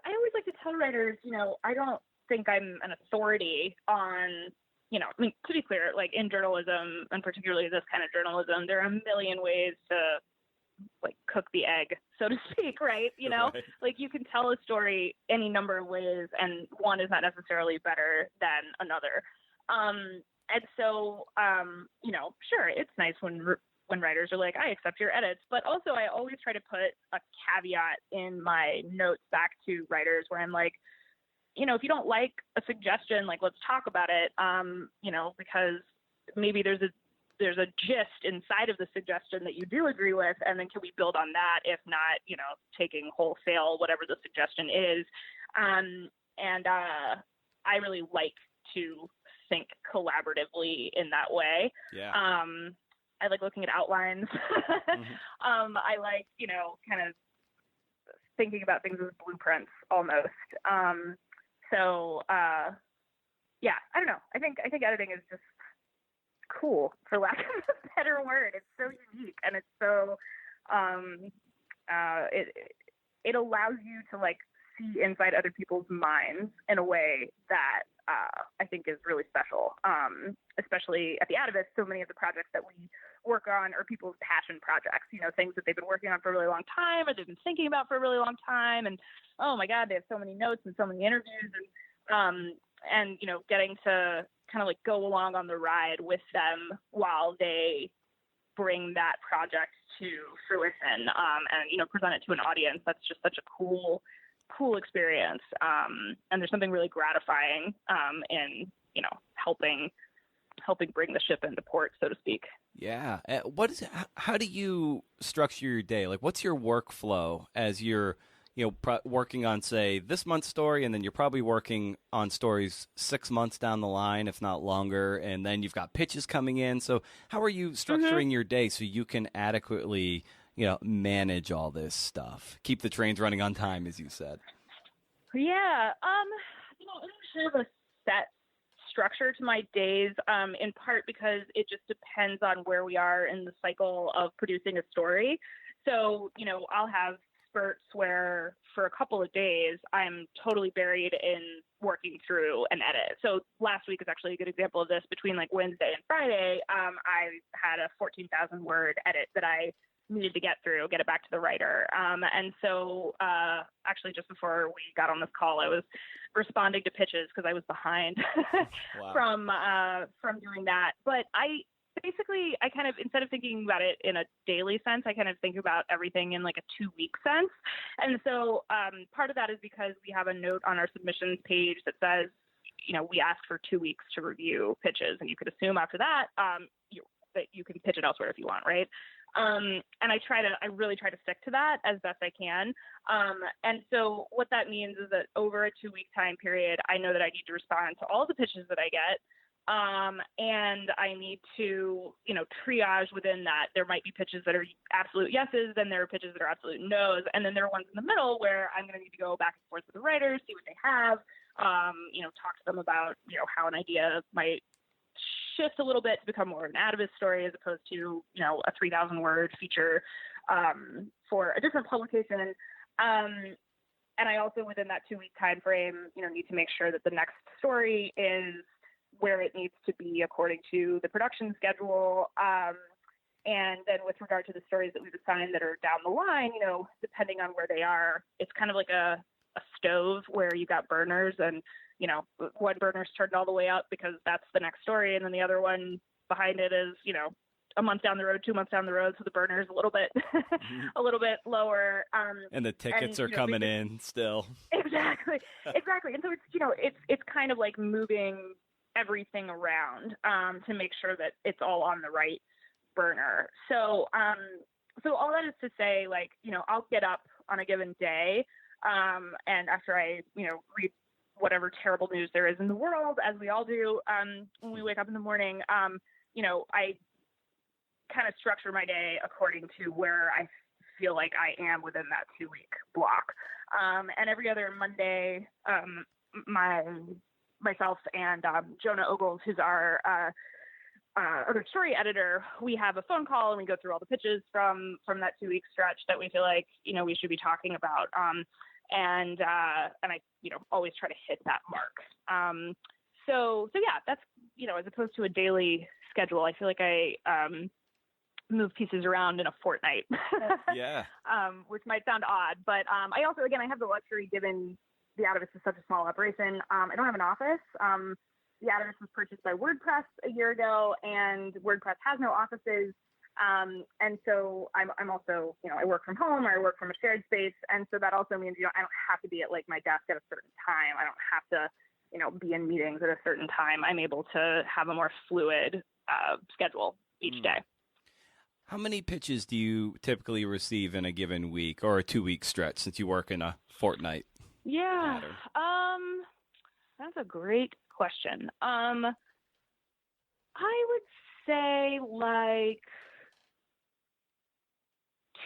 B: I always like to tell writers, you know, I don't think I'm an authority on, you know, I mean, to be clear, like, in journalism, and particularly this kind of journalism, there are a million ways to like cook the egg, so to speak, right? You know,
A: Right.
B: like you can tell a story any number of ways, and one is not necessarily better than another. And so, you know, sure, it's nice when writers are like, I accept your edits, but also I always try to put a caveat in my notes back to writers where I'm like, you know, if you don't like a suggestion, like let's talk about it, you know, because maybe there's a gist inside of the suggestion that you do agree with, and then can we build on that, if not, you know, taking wholesale whatever the suggestion is. And I really like to think collaboratively in that way.
A: Yeah.
B: I like looking at outlines.
A: Mm-hmm.
B: I like, you know, kind of thinking about things as blueprints almost. So yeah, I don't know. I think editing is just cool, for lack of a better word. It's so unique, and it's so it allows you to like see inside other people's minds in a way that I think is really special. Especially at the Atavist, so many of the projects that we work on are people's passion projects, you know, things that they've been working on for a really long time, or they've been thinking about for a really long time. And oh my God, they have so many notes and so many interviews, and you know, getting to kind of like go along on the ride with them while they bring that project to fruition, and, you know, present it to an audience. That's just such a cool experience. And there's something really gratifying, in, you know, helping bring the ship into port, so to speak.
A: Yeah. How do you structure your day? Like, what's your workflow as you're, you know, working on, say, this month's story, and then you're probably working on stories 6 months down the line, if not longer, and then you've got pitches coming in. So how are you structuring your day so you can adequately, you know, manage all this stuff, keep the trains running on time, as you said?
B: Yeah. You know, I don't have a set structure to my days, in part because it just depends on where we are in the cycle of producing a story. So, you know, I'll have spurts where for a couple of days I'm totally buried in working through an edit. So last week is actually a good example of this. Between like Wednesday and Friday, I had a 14,000 word edit that I needed to get it back to the writer. And so actually just before we got on this call, I was responding to pitches because I was behind
A: Wow.
B: from doing that. But I kind of, instead of thinking about it in a daily sense, I kind of think about everything in like a 2-week sense. And so part of that is because we have a note on our submissions page that says, you know, we ask for 2 weeks to review pitches, and you could assume after that that you can pitch it elsewhere if you want, right? And I really try to stick to that as best I can. And so what that means is that over a 2-week time period, I know that I need to respond to all the pitches that I get. And I need to, you know, triage within that. There might be pitches that are absolute yeses, then there are pitches that are absolute nos, and then there are ones in the middle where I'm going to need to go back and forth with the writers, see what they have, you know, talk to them about, you know, how an idea might shift a little bit to become more of an Atavist story as opposed to, you know, a 3,000 word feature for a different publication. And I also, within that 2-week time frame, you know, need to make sure that the next story is where it needs to be according to the production schedule. And then with regard to the stories that we've assigned that are down the line, you know, depending on where they are, it's kind of like a stove where you got burners, and, you know, one burner's turned all the way up because that's the next story, and then the other one behind it is, you know, a month down the road, 2 months down the road, so the burner's a little bit a little bit lower.
A: And the tickets are coming in still.
B: Exactly. And so it's, you know, it's kind of like moving everything around to make sure that it's all on the right burner. So all that is to say, like, you know, I'll get up on a given day, and after I, you know, read whatever terrible news there is in the world, as we all do, when we wake up in the morning, you know, I kind of structure my day according to where I feel like I am within that 2-week block. And every other Monday, myself and Jonah Ogles, who's our other story editor, we have a phone call and we go through all the pitches from that 2-week stretch that we feel like, you know, we should be talking about. And I, you know, always try to hit that mark. So yeah, that's, you know, as opposed to a daily schedule, I feel like I move pieces around in a fortnight.
A: Yeah.
B: Which might sound odd, but I also, again, I have the luxury, given the Atavist is such a small operation. I don't have an office. The Atavist was purchased by WordPress a year ago, and WordPress has no offices. And so I'm also, I work from home, or I work from a shared space. And so that also means, I don't have to be at like my desk at a certain time. I don't have to, be in meetings at a certain time. I'm able to have a more fluid schedule each day.
A: How many pitches do you typically receive in a given week or a 2-week stretch, since you work in a fortnight?
B: Yeah. That's a great question. I would say like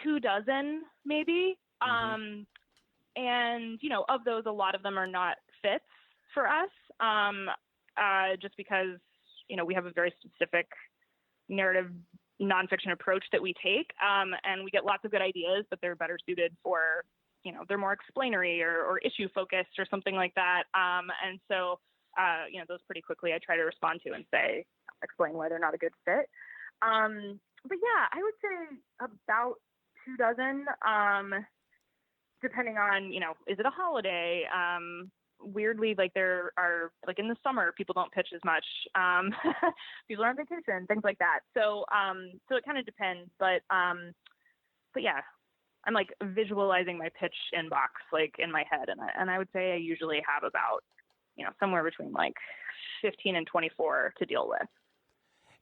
B: 24, maybe. And, of those, a lot of them are not fits for us, just because, we have a very specific narrative nonfiction approach that we take, and we get lots of good ideas, but they're better suited for, they're more explanatory or issue focused or something like that. And so, those pretty quickly I try to respond to and say, explain why they're not a good fit. But yeah, I would say about 24, depending on, is it a holiday? Weirdly, like there are, like in the summer, people don't pitch as much. People are on vacation, things like that. So, so it kind of depends, but yeah, I'm like visualizing my pitch inbox, like in my head. And I would say I usually have about, somewhere between like 15 and 24 to deal with.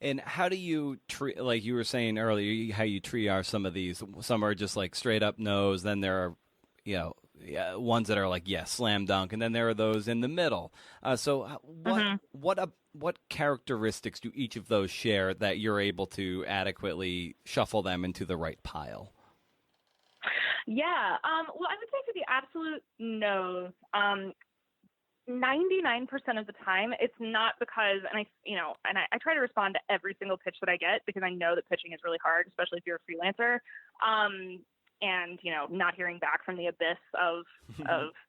A: And how do you treat, like you were saying earlier, how you triage some of these? Some are just like straight up no's. Then there are, ones that are like, slam dunk. And then there are those in the middle. So what characteristics do each of those share that you're able to adequately shuffle them into the right pile?
B: Yeah. Well, I would say for the absolute no's, 99% of the time, it's not because, and I try to respond to every single pitch that I get, because I know that pitching is really hard, especially if you're a freelancer. And, not hearing back from the abyss of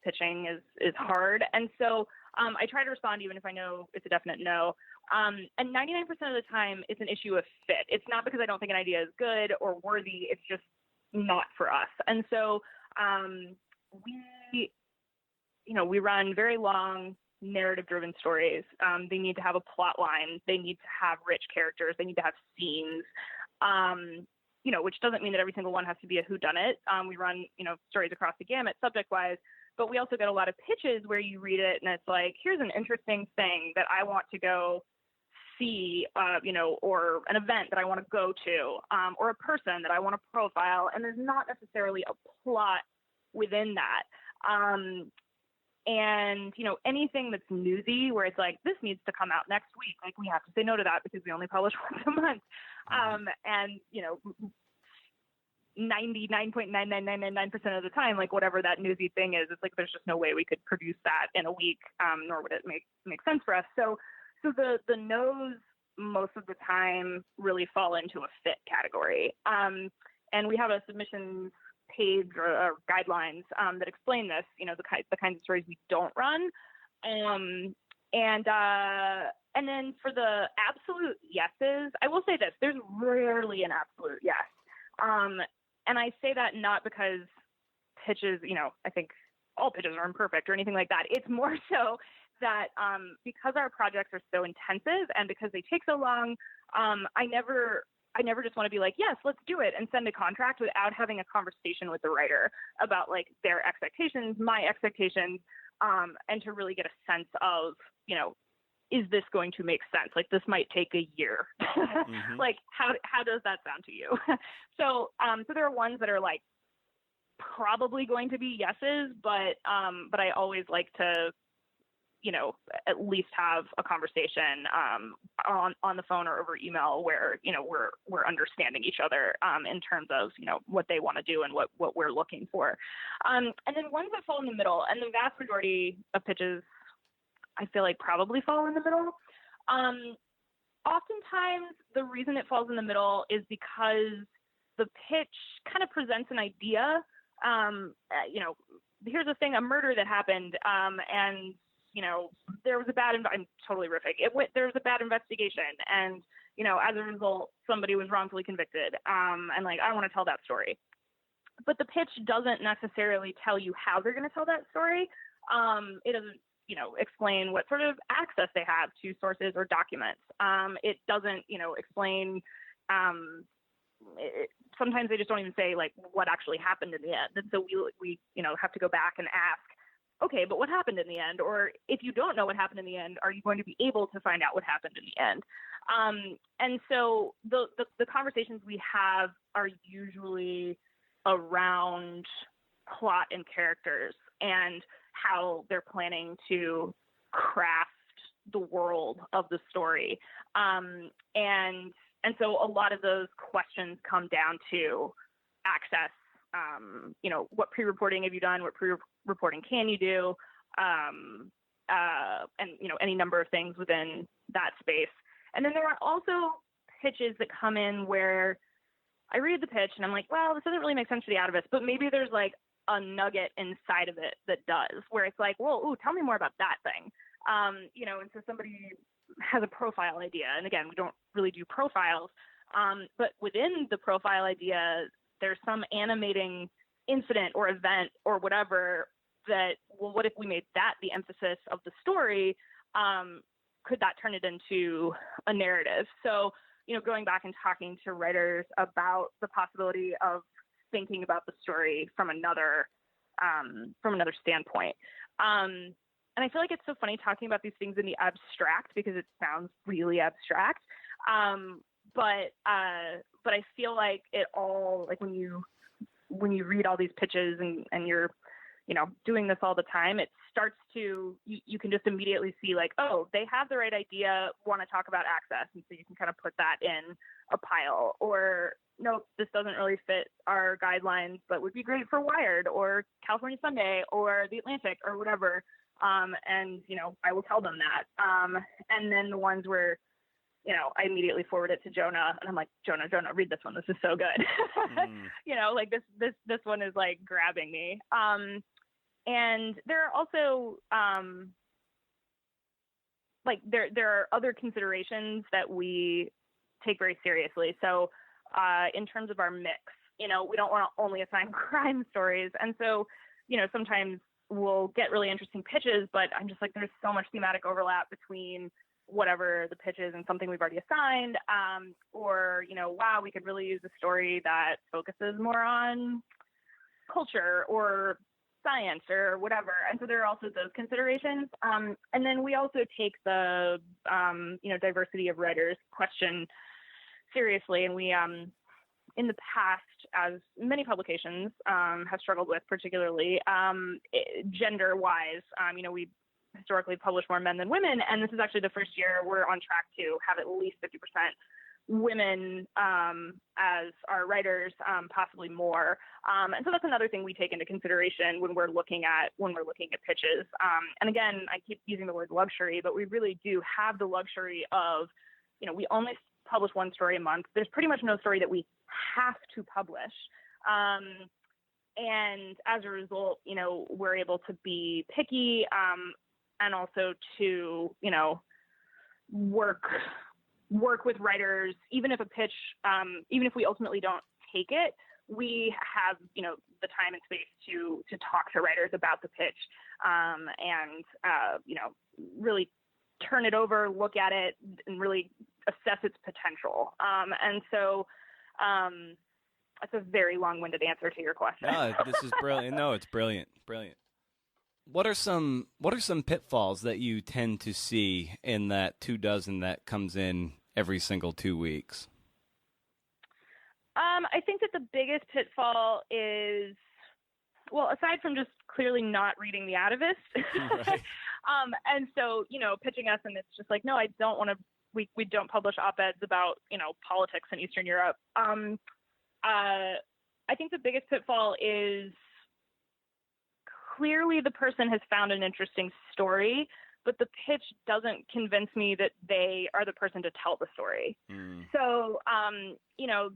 B: pitching is hard. And so, I try to respond even if I know it's a definite no. And 99% of the time, it's an issue of fit. It's not because I don't think an idea is good or worthy. It's just not for us. And so, we run very long narrative-driven stories. They need to have a plot line. They need to have rich characters. They need to have scenes, which doesn't mean that every single one has to be a whodunit. We run, stories across the gamut subject-wise, but we also get a lot of pitches where you read it and it's like, here's an interesting thing that I want to go see, or an event that I want to go to, or a person that I want to profile. And there's not necessarily a plot within that. And, anything that's newsy where it's like, this needs to come out next week. Like, we have to say no to that because we only publish once a month. And, 99.99999% of the time, like whatever that newsy thing is, it's like, there's just no way we could produce that in a week, nor would it make sense for us. So the no's most of the time really fall into a fit category. And we have a submissions page or guidelines that explain this, the kinds of stories we don't run. And then for the absolute yeses, I will say this, there's rarely an absolute yes. And I say that not because pitches, I think all pitches are imperfect or anything like that. It's more so that because our projects are so intensive and because they take so long, I never just want to be like, yes, let's do it and send a contract without having a conversation with the writer about like their expectations, my expectations, and to really get a sense of, is this going to make sense? Like, this might take a year. Mm-hmm. Like, how does that sound to you? So there are ones that are like probably going to be yeses, but I always like to, at least have a conversation on the phone or over email where, we're understanding each other in terms of, what they want to do and what we're looking for. And then ones that fall in the middle, and the vast majority of pitches, I feel like probably fall in the middle. Oftentimes the reason it falls in the middle is because the pitch kind of presents an idea. Here's a thing, a murder that happened, and there was a bad, I'm totally riffing. There was a bad investigation, and, as a result, somebody was wrongfully convicted. And like, I want to tell that story. But the pitch doesn't necessarily tell you how they're going to tell that story. It doesn't, explain what sort of access they have to sources or documents. It doesn't, explain, sometimes they just don't even say like what actually happened in the end. And so we have to go back and ask, okay, but what happened in the end? Or if you don't know what happened in the end, are you going to be able to find out what happened in the end? And so the conversations we have are usually around plot and characters and how they're planning to craft the world of the story. And so a lot of those questions come down to access. What pre-reporting have you done? What pre-reporting can you do? And, any number of things within that space. And then there are also pitches that come in where I read the pitch and I'm like, well, this doesn't really make sense for the Atavist, but maybe there's like a nugget inside of it that does, where it's like, well, ooh, tell me more about that thing. And so somebody has a profile idea. And again, we don't really do profiles. But within the profile idea, there's some animating incident or event or whatever that, well, what if we made that the emphasis of the story? Could that turn it into a narrative? So, going back and talking to writers about the possibility of thinking about the story from another standpoint. And I feel like it's so funny talking about these things in the abstract because it sounds really abstract. But I feel like it all, like when you read all these pitches and you're, doing this all the time, it starts to, you can just immediately see like, oh, they have the right idea, want to talk about access. And so you can kind of put that in a pile, or nope, this doesn't really fit our guidelines, but would be great for Wired or California Sunday or The Atlantic or whatever. And, I will tell them that. And then the ones where, I immediately forward it to Jonah and I'm like, Jonah, read this one. This is so good. Like this one is like grabbing me. And there are also, there are other considerations that we take very seriously. So, in terms of our mix, we don't want to only assign crime stories. And so, sometimes we'll get really interesting pitches, but I'm just like, there's so much thematic overlap between whatever the pitch is and something we've already assigned, or, wow, we could really use a story that focuses more on culture or science or whatever. And so there are also those considerations. And then we also take the, diversity of writers question seriously. And we, in the past, as many publications have struggled with, particularly gender-wise, we historically publish more men than women, and this is actually the first year we're on track to have at least 50% women as our writers, possibly more. And so that's another thing we take into consideration when we're looking at pitches. And again, I keep using the word luxury, but we really do have the luxury of, we only publish one story a month. There's pretty much no story that we have to publish. And as a result, we're able to be picky, and also to, work with writers, even if a pitch, even if we ultimately don't take it, we have, the time and space to talk to writers about the pitch, and really turn it over, look at it, and really assess its potential. And so that's a very long-winded answer to your question.
A: No, this is brilliant. No, it's brilliant. Brilliant. What are some pitfalls that you tend to see in that 24 that comes in every single 2 weeks?
B: I think that the biggest pitfall is, well, aside from just clearly not reading The Atavist,
A: Right.
B: And so, pitching us, and it's just like, no, I don't want to, we don't publish op-eds about, politics in Eastern Europe. I think the biggest pitfall is clearly the person has found an interesting story, but the pitch doesn't convince me that they are the person to tell the story. So,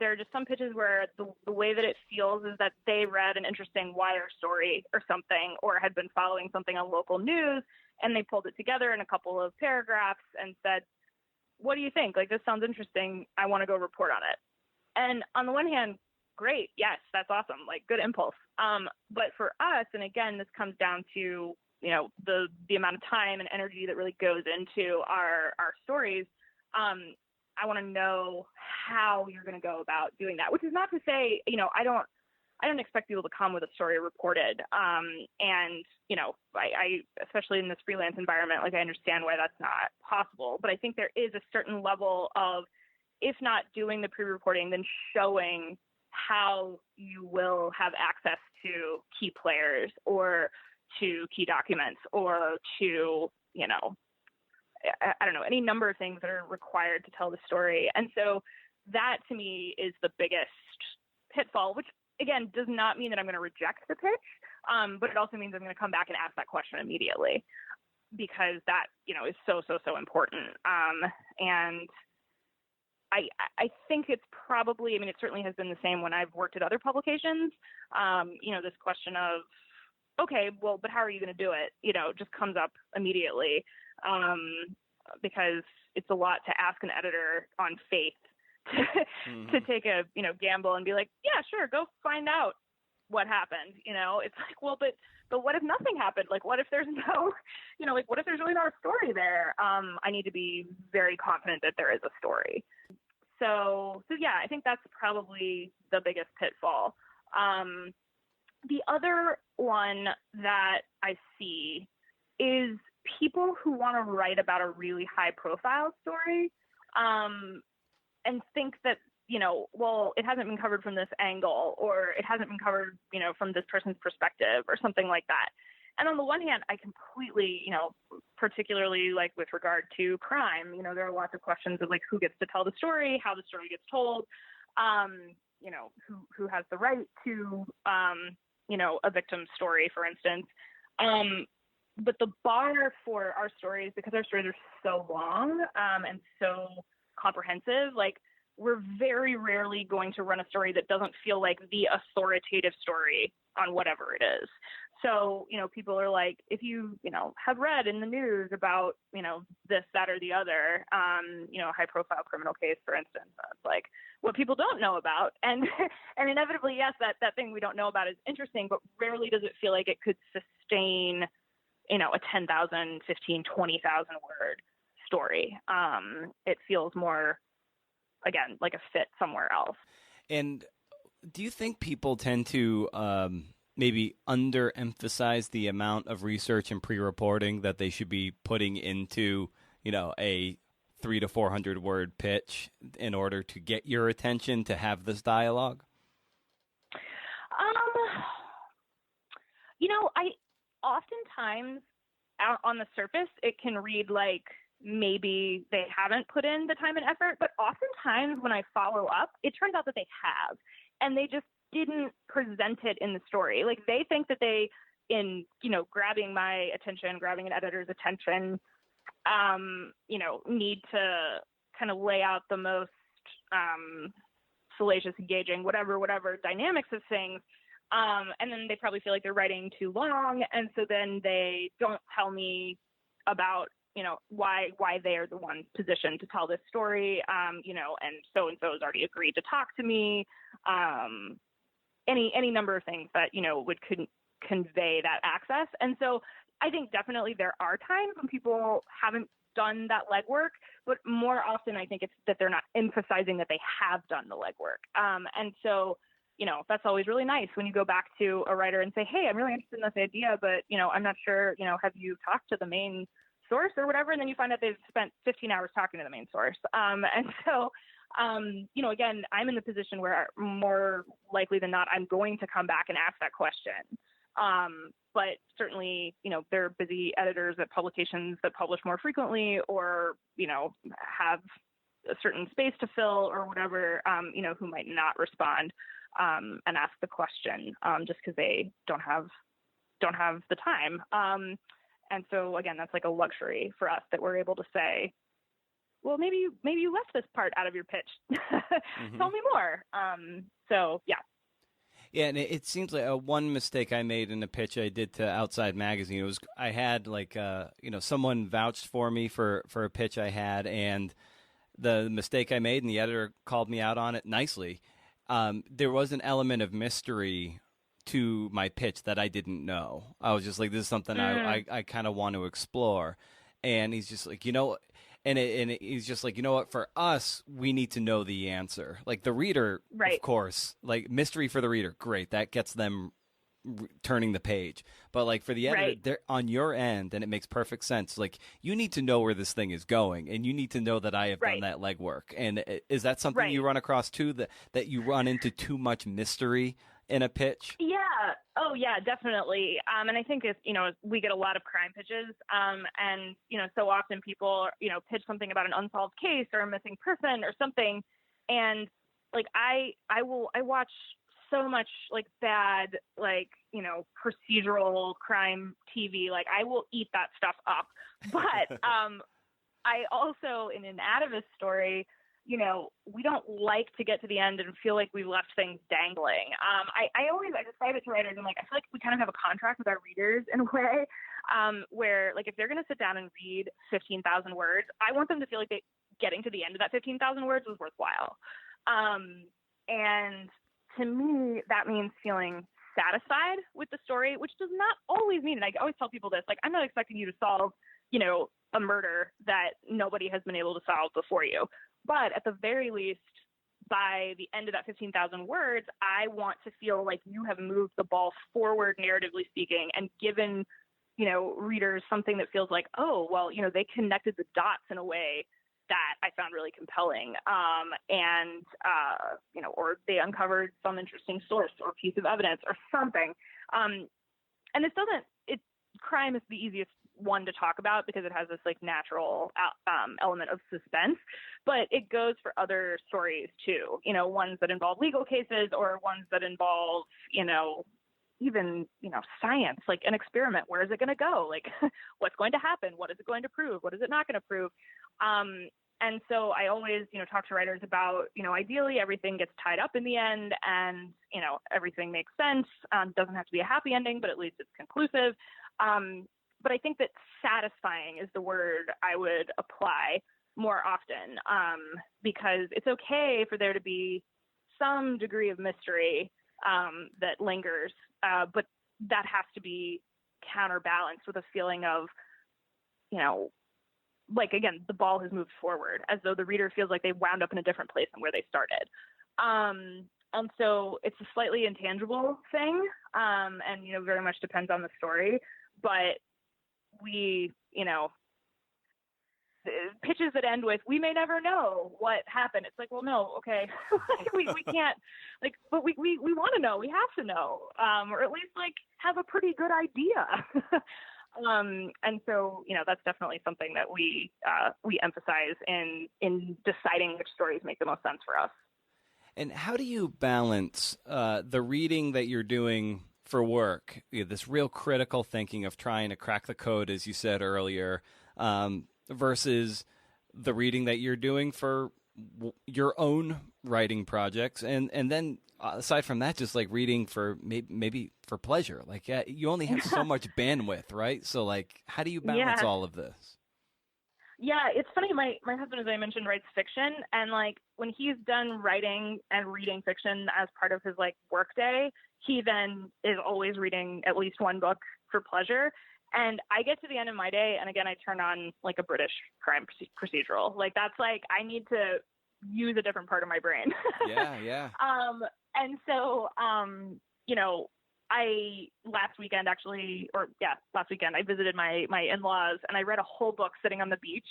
B: there are just some pitches where the way that it feels is that they read an interesting Wire story or something, or had been following something on local news, and they pulled it together in a couple of paragraphs and said, what do you think? Like, this sounds interesting. I want to go report on it. And on the one hand, great. Yes, that's awesome. Like, good impulse. But for us, and again, this comes down to, you know, the amount of time and energy that really goes into our stories. I want to know how you're going to go about doing that, which is not to say, you know, I don't expect people to come with a story reported. And, you know, I, especially in this freelance environment, like, I understand why that's not possible, but I think there is a certain level of, if not doing the pre-reporting, then showing how you will have access to key players or to key documents or to, you know, I don't know, any number of things that are required to tell the story. And so that to me is the biggest pitfall, which again does not mean that I'm going to reject the pitch, but it also means I'm going to come back and ask that question immediately, because that, you know, is so important. And I think it's probably, I mean, it certainly has been the same when I've worked at other publications. You know, this question of, okay, well, but how are you going to do it? You know, just comes up immediately, because it's a lot to ask an editor on faith to take a, you know, gamble and be like, yeah, sure, go find out what happened. You know, it's like, well, but what if nothing happened? Like, what if there's no, you know, like, what if there's really not a story there? I need to be very confident that there is a story. So yeah, I think that's probably the biggest pitfall. The other one that I see is people who want to write about a really high profile story, and think that, you know, well, it hasn't been covered from this angle, or it hasn't been covered, you know, from this person's perspective, or something like that. And on the one hand, I completely, you know, particularly like with regard to crime, you know, there are lots of questions of like, who gets to tell the story, how the story gets told, you know, who has the right to, you know, a victim's story, for instance. But the bar for our stories, because our stories are so long, and so comprehensive, like, we're very rarely going to run a story that doesn't feel like the authoritative story on whatever it is. So, you know, people are like, if you, you know, have read in the news about, you know, this, that, or the other, you know, high profile criminal case, for instance, it's like what people don't know about. And inevitably, yes, that thing we don't know about is interesting, but rarely does it feel like it could sustain, you know, a 10,000, 15, 20,000 word story. It feels more, again, like a fit somewhere else.
A: And do you think people tend to maybe underemphasize the amount of research and pre-reporting that they should be putting into, you know, a 300 to 400 word pitch in order to get your attention to have this dialogue?
B: You know, I oftentimes out on the surface, it can read like maybe they haven't put in the time and effort, but oftentimes when I follow up, it turns out that they have, and they just didn't present it in the story. Like, they think that they, in, you know, grabbing my attention, grabbing an editor's attention, you know, need to kind of lay out the most salacious, engaging, whatever dynamics of things. And then they probably feel like they're writing too long. And so then they don't tell me about, you know, why they are the one positioned to tell this story, you know, and so has already agreed to talk to me. Any number of things that, you know, would convey that access. And so I think definitely there are times when people haven't done that legwork, but more often I think it's that they're not emphasizing that they have done the legwork. And so, you know, that's always really nice when you go back to a writer and say, hey, I'm really interested in this idea, but, you know, I'm not sure, you know, have you talked to the main source or whatever? And then you find out they've spent 15 hours talking to the main source. And so, you know, again, I'm in the position where more likely than not, I'm going to come back and ask that question. But certainly, you know, there are busy editors at publications that publish more frequently, or, you know, have a certain space to fill or whatever, you know, who might not respond and ask the question just because they don't have the time. And so again, that's like a luxury for us that we're able to say, well, maybe you left this part out of your pitch. Mm-hmm. Tell me more. So yeah.
A: Yeah, and it seems like one mistake I made in a pitch I did to Outside Magazine was I had like you know, someone vouched for me for a pitch I had, and the mistake I made, and the editor called me out on it nicely. There was an element of mystery to my pitch that I didn't know. I was just like, this is something I kind of want to explore. And he's just like, he's just like, you know what, for us, we need to know the answer. Like the reader, of course, like mystery for the reader, great. That gets them turning the page. But like for the editor, they're on your end, and it makes perfect sense. Like you need to know where this thing is going, and you need to know that I have done that legwork. And is that something you run across too, that you run into too much mystery in a pitch?
B: Yeah. Oh, yeah, definitely. And I think we get a lot of crime pitches, and so often people pitch something about an unsolved case or a missing person or something, and like I watch so much like bad procedural crime TV. Like I will eat that stuff up. But I also, in an Atavist story, we don't like to get to the end and feel like we left things dangling. I describe it to writers, and like, I feel like we kind of have a contract with our readers in a way, where like, if they're going to sit down and read 15,000 words, I want them to feel like getting to the end of that 15,000 words was worthwhile. And to me, that means feeling satisfied with the story, which does not always mean, and I always tell people this, like, I'm not expecting you to solve, a murder that nobody has been able to solve before you. But at the very least, by the end of that 15,000 words, I want to feel like you have moved the ball forward, narratively speaking, and given, readers something that feels like, oh, well, they connected the dots in a way that I found really compelling. Or they uncovered some interesting source or piece of evidence or something. And crime is the easiest one to talk about because it has this like natural element of suspense, but it goes for other stories too, ones that involve legal cases or ones that involve, even, science, like an experiment. Where is it going to go? Like what's going to happen? What is it going to prove? What is it not going to prove? And so I always, talk to writers about, ideally everything gets tied up in the end and, everything makes sense. Doesn't have to be a happy ending, but at least it's conclusive. But I think that satisfying is the word I would apply more often, because it's okay for there to be some degree of mystery that lingers, but that has to be counterbalanced with a feeling of, like, again, the ball has moved forward, as though the reader feels like they wound up in a different place than where they started. And so it's a slightly intangible thing, and, very much depends on the story. But we, pitches that end with, we may never know what happened. It's like, well, no, okay. we can't, like, but we want to know, we have to know, or at least like have a pretty good idea. And so, that's definitely something that we emphasize in deciding which stories make the most sense for us.
A: And how do you balance the reading that you're doing for work, this real critical thinking of trying to crack the code, as you said earlier, versus the reading that you're doing for your own writing projects, and then aside from that, just like reading for maybe for pleasure? Like you only have so much bandwidth, right? So like, how do you balance all of this?
B: Yeah, it's funny. My husband, as I mentioned, writes fiction, and like when he's done writing and reading fiction as part of his like work day, he then is always reading at least one book for pleasure. And I get to the end of my day, and again, I turn on like a British crime procedural. Like that's like, I need to use a different part of my brain.
A: Yeah.
B: And so, last weekend I visited my in-laws, and I read a whole book sitting on the beach,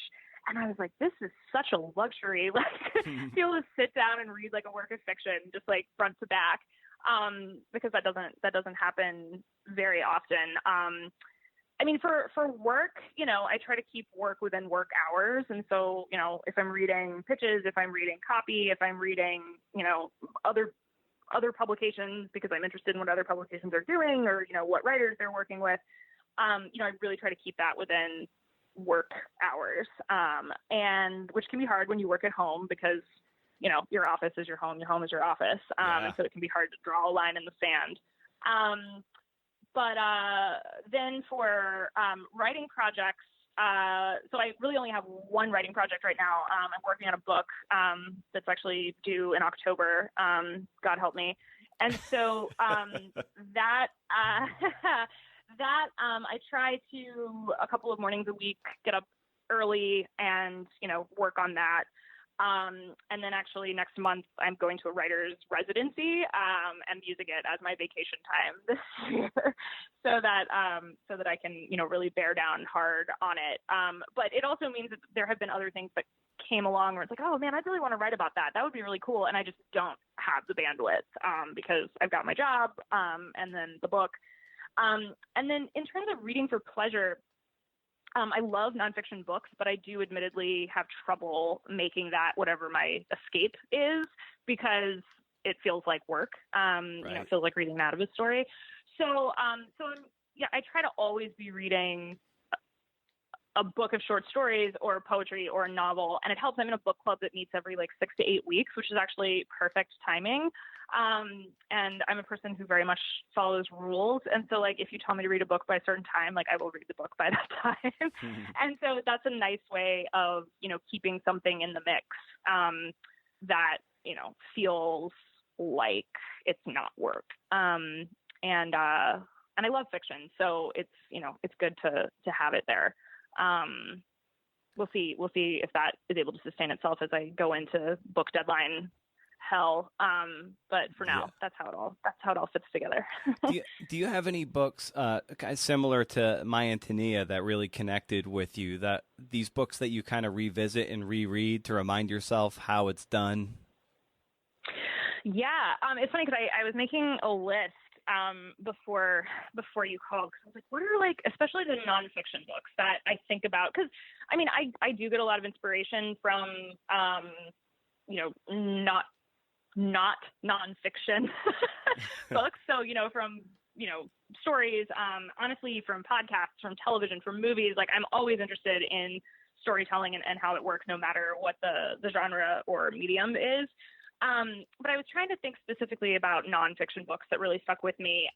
B: and I was like, this is such a luxury, like to be able to sit down and read like a work of fiction, just like front to back, because that doesn't happen very often. I mean, for work, I try to keep work within work hours. And so, if I'm reading pitches, if I'm reading copy, if I'm reading, other publications because I'm interested in what other publications are doing or, what writers they're working with, I really try to keep that within work hours. And which can be hard when you work at home because, your office is your home is your office. And so it can be hard to draw a line in the sand. But then for writing projects, so I really only have one writing project right now. I'm working on a book that's actually due in October. God help me. And so that I try to a couple of mornings a week get up early and work on that. And then actually next month I'm going to a writer's residency and using it as my vacation time this year, so that I can really bear down hard on it. But it also means that there have been other things that came along where it's like, oh man, I really want to write about that. That would be really cool, and I just don't have the bandwidth because I've got my job and then the book. And then in terms of reading for pleasure, I love nonfiction books, but I do admittedly have trouble making that whatever my escape is, because it feels like work. It feels like reading an Atavist story. So I try to always be reading a book of short stories or poetry or a novel, and it helps. I'm in a book club that meets every 6 to 8 weeks, which is actually perfect timing. And I'm a person who very much follows rules. And so if you tell me to read a book by a certain time, I will read the book by that time. And so that's a nice way of, keeping something in the mix, that, feels like it's not work. And I love fiction. So it's good to have it there. We'll see if that is able to sustain itself as I go into book deadline hell. But for now, that's how it all fits together.
A: Do you have any books kind of similar to My Antonia that really connected with you? That these books that you kind of revisit and reread to remind yourself how it's done?
B: Yeah, it's funny because I was making a list before you called, because I was like, what are especially the nonfiction books that I think about? Because I do get a lot of inspiration from not nonfiction books. So, from, stories, honestly, from podcasts, from television, from movies. I'm always interested in storytelling and how it works, no matter what the genre or medium is. But I was trying to think specifically about nonfiction books that really stuck with me.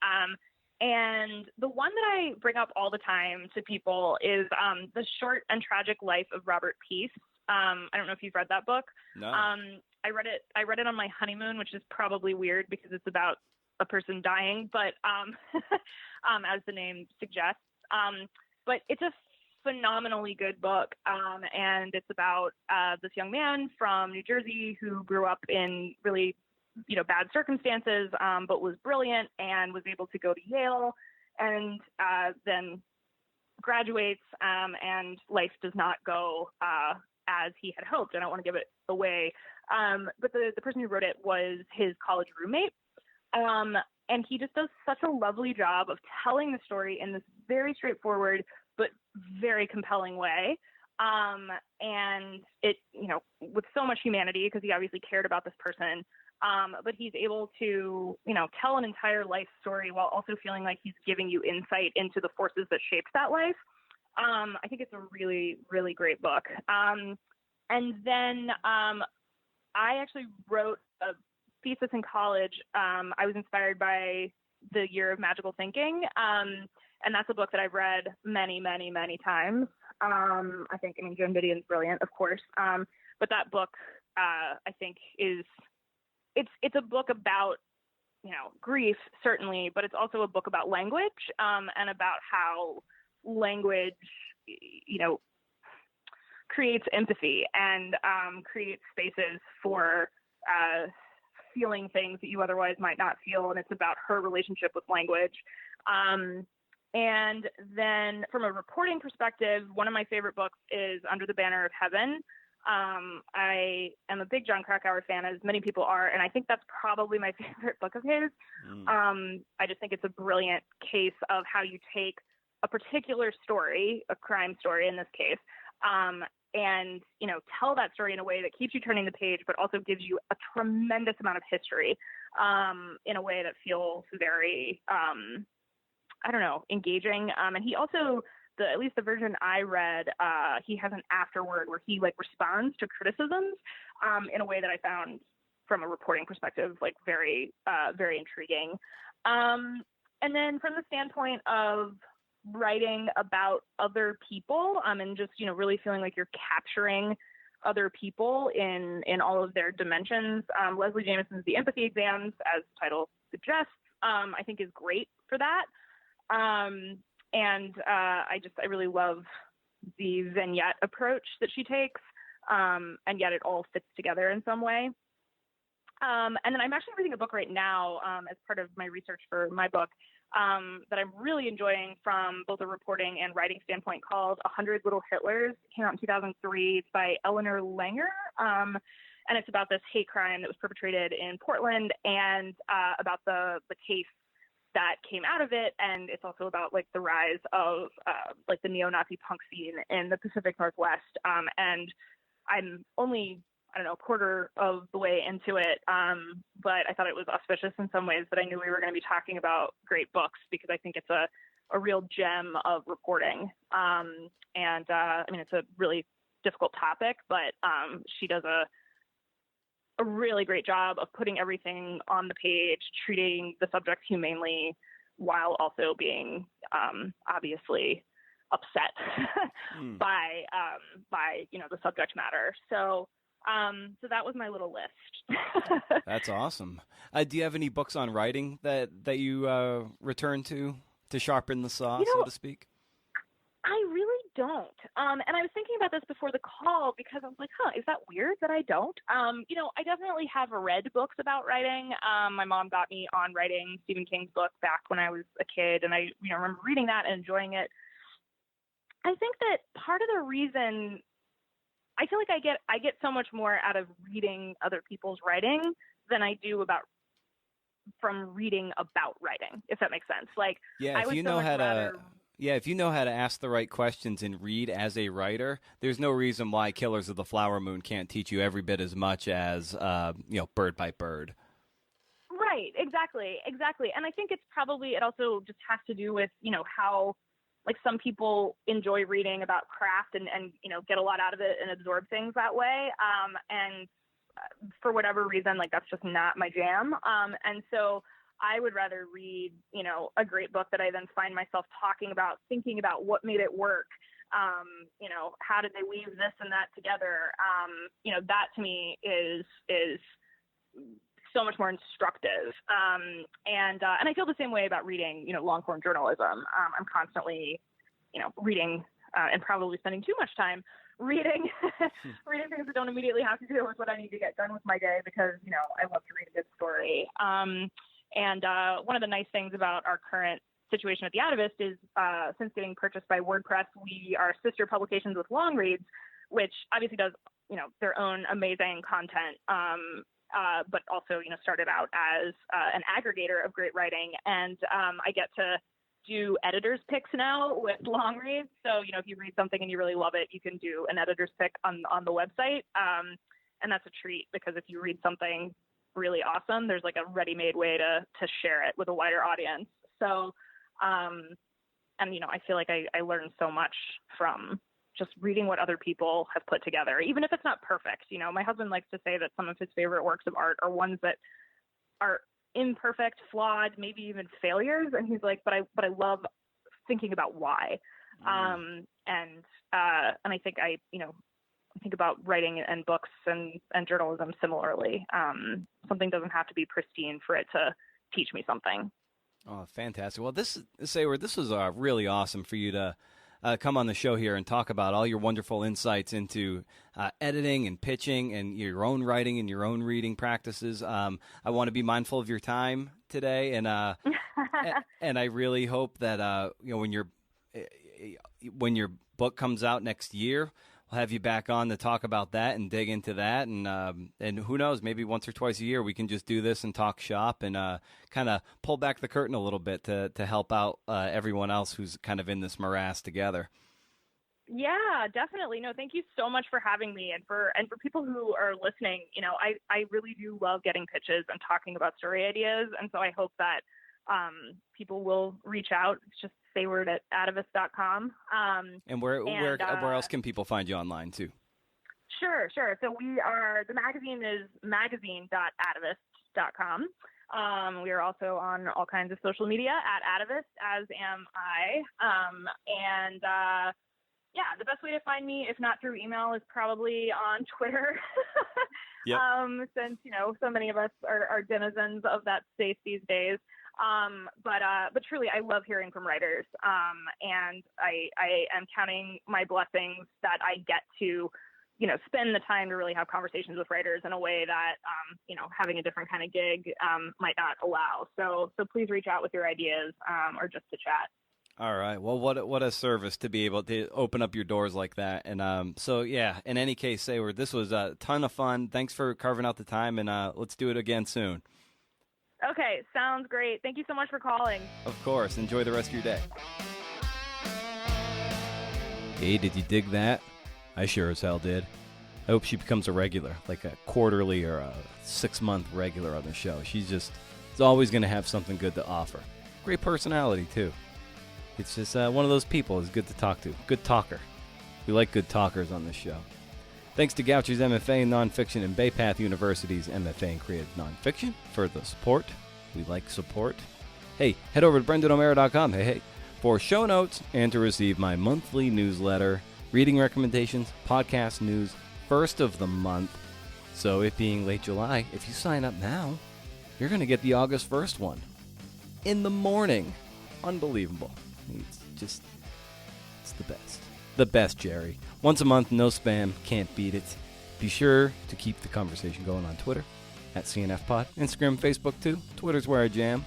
B: And the one that I bring up all the time to people is The Short and Tragic Life of Robert Peace. I don't know if you've read that book.
A: No.
B: I read it on my honeymoon, which is probably weird because it's about a person dying, but as the name suggests. But it's a phenomenally good book, and it's about this young man from New Jersey who grew up in really bad circumstances, but was brilliant and was able to go to Yale, and then graduates, and life does not go as he had hoped. I don't want to give it away, but the person who wrote it was his college roommate, and he just does such a lovely job of telling the story in this very straightforward but very compelling way. And it, with so much humanity, because he obviously cared about this person, but he's able to, tell an entire life story while also feeling like he's giving you insight into the forces that shaped that life. I think it's a really, really great book. And then I actually wrote a thesis in college. I was inspired by The Year of Magical Thinking. And that's a book that I've read many, many, many times. I think, Joan Didion's brilliant, of course. But that book, I think it's a book about, grief, certainly, but it's also a book about language, and about how language, creates empathy and creates spaces for feeling things that you otherwise might not feel. And it's about her relationship with language. And then from a reporting perspective, one of my favorite books is Under the Banner of Heaven. I am a big Jon Krakauer fan, as many people are, and I think that's probably my favorite book of his. I just think it's a brilliant case of how you take a particular story, a crime story in this case, and tell that story in a way that keeps you turning the page, but also gives you a tremendous amount of history in a way that feels very engaging. And he also, at least the version I read, he has an afterword where he responds to criticisms in a way that I found, from a reporting perspective, very, very intriguing. And then from the standpoint of writing about other people, and just, really feeling like you're capturing other people in all of their dimensions. Leslie Jamison's The Empathy Exams, as the title suggests, I think is great for that. And I really love the vignette approach that she takes, and yet it all fits together in some way. And then I'm actually reading a book right now, as part of my research for my book, that I'm really enjoying from both a reporting and writing standpoint, called 100 Little Hitlers. It came out in 2003. It's by Eleanor Langer. And it's about this hate crime that was perpetrated in Portland, and about the case that came out of it. And it's also about like the rise of like the neo-Nazi punk scene in the Pacific Northwest. And I'm only, I don't know, a quarter of the way into it. But I thought it was auspicious in some ways that I knew we were going to be talking about great books, because I think it's a real gem of reporting. I mean, it's a really difficult topic, but she does a really great job of putting everything on the page, treating the subjects humanely, while also being obviously upset by the subject matter. So that was my little list.
A: That's awesome. Do you have any books on writing that you return to sharpen the saw, so to speak?
B: I really don't. And I was thinking about this before the call, because I was like, is that weird that I don't? I definitely have read books about writing. My mom got me on writing Stephen King's book back when I was a kid, and I remember reading that and enjoying it. I think that part of the reason I feel like I get so much more out of reading other people's writing than I do from reading about writing, if that makes sense. Like,
A: yeah, if you know how to ask the right questions and read as a writer, there's no reason why Killers of the Flower Moon can't teach you every bit as much as Bird by Bird.
B: Right, exactly. And I think it also just has to do with how, like, some people enjoy reading about craft and get a lot out of it and absorb things that way. And for whatever reason, like, that's just not my jam. And so I would rather read, a great book that I then find myself thinking about what made it work. How did they weave this and that together? That to me is so much more instructive. And I feel the same way about reading, long form journalism. I'm constantly, reading, and probably spending too much time reading things that don't immediately have to do with what I need to get done with my day, because, I love to read a good story. And one of the nice things about our current situation at The Atavist is, since getting purchased by WordPress, we are sister publications with Long Reads, which obviously does, their own amazing content, but also, started out as an aggregator of great writing. And I get to do editor's picks now with Long Reads. So, if you read something and you really love it, you can do an editor's pick on the website. And that's a treat, because if you read something really awesome, there's like a ready-made way to share it with a wider audience. So, I feel like I learned so much from just reading what other people have put together, even if it's not perfect. My husband likes to say that some of his favorite works of art are ones that are imperfect, flawed, maybe even failures. And he's like, but I love thinking about why. And I think I think about writing and books and journalism similarly. Something doesn't have to be pristine for it to teach me something.
A: Oh, fantastic. Well, Seyward, this was really awesome for you to come on the show here and talk about all your wonderful insights into editing and pitching and your own writing and your own reading practices. I want to be mindful of your time today, and and I really hope that when your book comes out next year, we'll have you back on to talk about that and dig into that. And who knows, maybe once or twice a year we can just do this and talk shop and kind of pull back the curtain a little bit to help out everyone else who's kind of in this morass together.
B: Yeah, definitely. No, thank you so much for having me. And for people who are listening, I really do love getting pitches and talking about story ideas. And so I hope that people will reach out. It's just Seyward at atavist.com.
A: And where else can people find you online too? Sure.
B: So the magazine is magazine.atavist.com. We are also on all kinds of social media at Atavist, as am I. Yeah, the best way to find me, if not through email, is probably on Twitter.
A: Yep.
B: Since, so many of us are denizens of that space these days. But truly, I love hearing from writers. And I am counting my blessings that I get to, spend the time to really have conversations with writers in a way that, having a different kind of gig might not allow. So please reach out with your ideas or just to chat.
A: All right. Well, what a service to be able to open up your doors like that. And so, yeah, in any case, Seyward, this was a ton of fun. Thanks for carving out the time, and let's do it again soon.
B: Okay, sounds great. Thank you so much for calling.
A: Of course. Enjoy the rest of your day. Hey, did you dig that? I sure as hell did. I hope she becomes a regular, like a quarterly or a 6-month regular on the show. She's always going to have something good to offer. Great personality, too. It's just one of those people is good to talk to. Good talker. We like good talkers on this show. Thanks to Goucher's MFA in Nonfiction and Bay Path University's MFA in Creative Nonfiction for the support. We like support. Hey, head over to BrendanO'Mara.com, hey, for show notes and to receive my monthly newsletter, reading recommendations, podcast news, first of the month. So it being late July, if you sign up now, you're going to get the August 1st one. In the morning. Unbelievable. It's the best. The best, Jerry. Once a month, no spam, can't beat it. Be sure to keep the conversation going on Twitter, at CNFPod. Instagram, Facebook, too. Twitter's where I jam.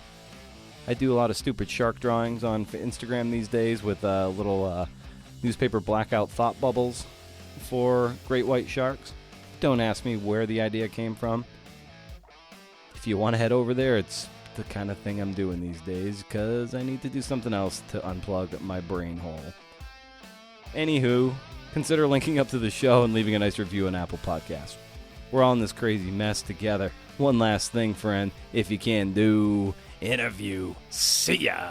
A: I do a lot of stupid shark drawings on Instagram these days with little newspaper blackout thought bubbles for great white sharks. Don't ask me where the idea came from. If you want to head over there, it's the kind of thing I'm doing these days because I need to do something else to unplug my brain hole. Anywho, consider linking up to the show and leaving a nice review on Apple Podcasts. We're all in this crazy mess together. One last thing, friend, if you can do interview. See ya!